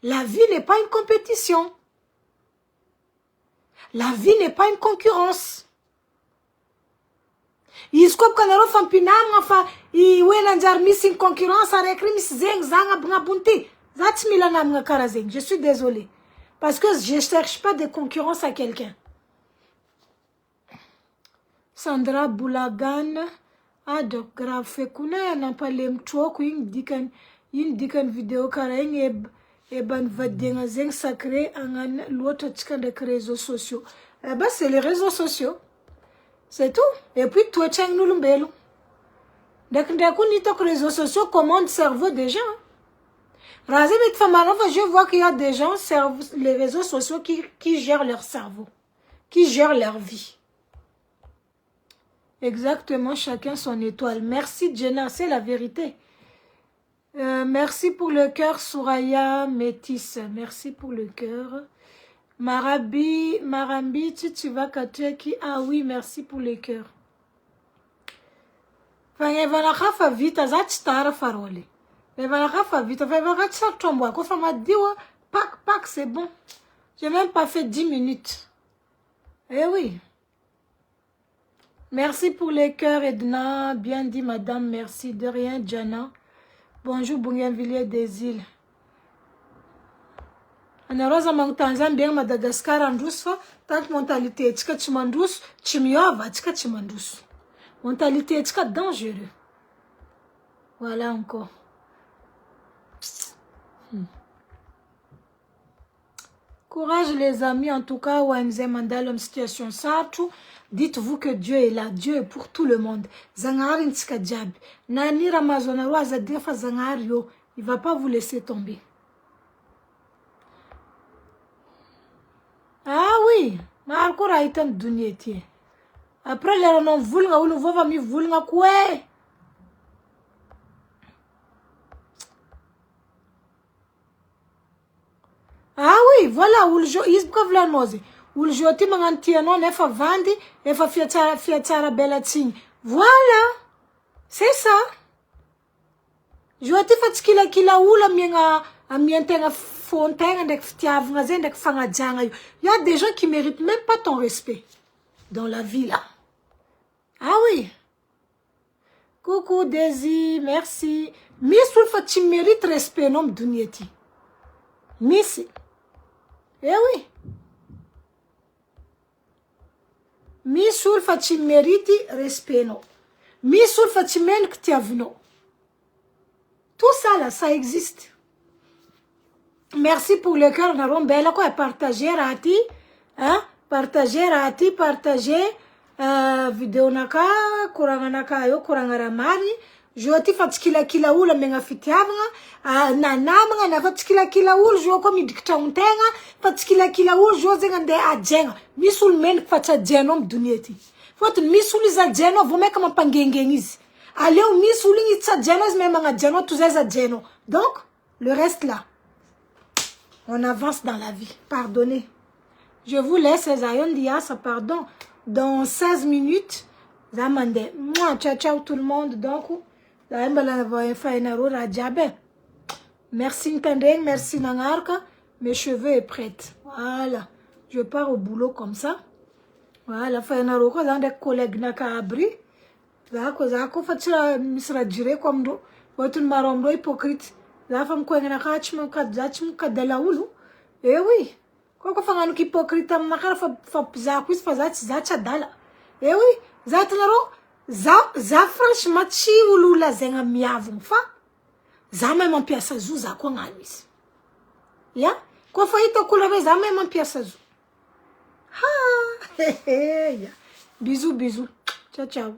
La vie n'est pas une compétition. La vie n'est pas une concurrence. Iskop kanaro fampinam enfin iwela njar missing concurrence avec mis zeng zanga bunga bunti. Je suis désolée. Parce que je ne cherche pas de concurrence à quelqu'un. Sandra Boulagan. Ah, donc, grave, fait qu'on n'a pas les mchok, une dikan vidéo carrément, et ban va dégager sacré en l'autre des réseaux sociaux. Eh ben, c'est les réseaux sociaux. C'est tout. Et puis, toi, tu as nous le bel. Dès que tu as les réseaux sociaux, commande le cerveau des gens. Razé mit Famarova, je vois qu'il y a des gens, les réseaux sociaux, qui gèrent leur cerveau, qui gèrent leur vie. Exactement, chacun son étoile. Merci, Jenna, c'est la vérité. Merci pour le cœur, Souraya Métis. Merci pour le cœur. Marambi, tu vas catcher qui? Ah oui, merci pour le cœur. Enfin, Vanakafa vite, azatstara farole. Vanakafa vite, Vanakafa tombe. Kofa m'a dit, pack, c'est bon. J'ai même pas fait 10 minutes. Eh oui. Merci pour les cœurs, Edna. Bien dit, madame. Merci. De rien, Jana. Bonjour, Bougainvilliers des îles. Anarosa Tanzanie, bien Madagascar, Andrus, tant mentalité, tika chimandrus, chimiova, tika chimandrus. Mentalité, tika dangereux. Voilà encore. Courage, les amis. En tout cas, Wanze Mandalum, situation Sartu. Dites-vous que Dieu est là. Dieu est pour tout le monde. Zangarin Tskadjab. Nani Ramazonaro Zadefa Zangario. Il ne va pas vous laisser tomber. Ah oui. Ma encore item dunyeti. Après, les noms vulga ou le vova mi vulga quoi. Ah oui, voilà. Où le jeu, il se brave la nose. Où le jeu, tu m'as anti non, ne fa vandi, ne fa fiatara bella ting. Voilà. C'est ça. Je te fais kila oula mienga amientenga fontenga dek ftiavanga zen dek fangajanga. Il y a des gens qui méritent même pas ton respect dans la vie là. Ah oui. Coucou Daisy, merci. Miss Sulfa, tu mérites respect, non, Dunieti. Miss. Eh oui. Miss Sulfa, tu mérites respect, non. Miss Sulfa, tu mérites que tu as vu, non. Tout ça là, ça existe. Merci pour le cœur, Naron Bella, quoi, partager, Rati, hein, partager, vidéo naka, kuranga naka yo, kuranga ramari, joti fatskila ula menga fitiavanga, nanamanga, na fatskila ula, jo ko mi dikta untenga, fatskila ula, jo zenga nde ajenga, misul men fatsa jenom dunieti. Fot misul za jeno, vome kama pangengengizi. Allez, misul itsa jeno, memanga jeno, tuzeza jeno. Donc, le reste là. On avance dans la vie. Pardonnez. Je vous laisse, Zayon Dias, pardon. Dans 16 minutes, Zamande. Moi, ciao tout le monde. Donc, merci Ntendeng, merci Nangarka. Mes cheveux est prêts. Voilà. Je pars au boulot comme ça. Voilà. Fainaro, quand on a des collègues naka abri. Zako, fatira misra jire comme do. Votre maromdo hypocrite. La femme quoi n'a pas tu kadala ulu. Eh oui. Quoi fanga no hypocrite makara fa zaku zacha dala. Eh oui. Zatnaro za franchement chi ulu la zenga miavu fa. Za même piasa zu za ko ngamis. Ya? Ko fa ito kula za même piasa zu. Ha. Ya. Bisous. Ciao.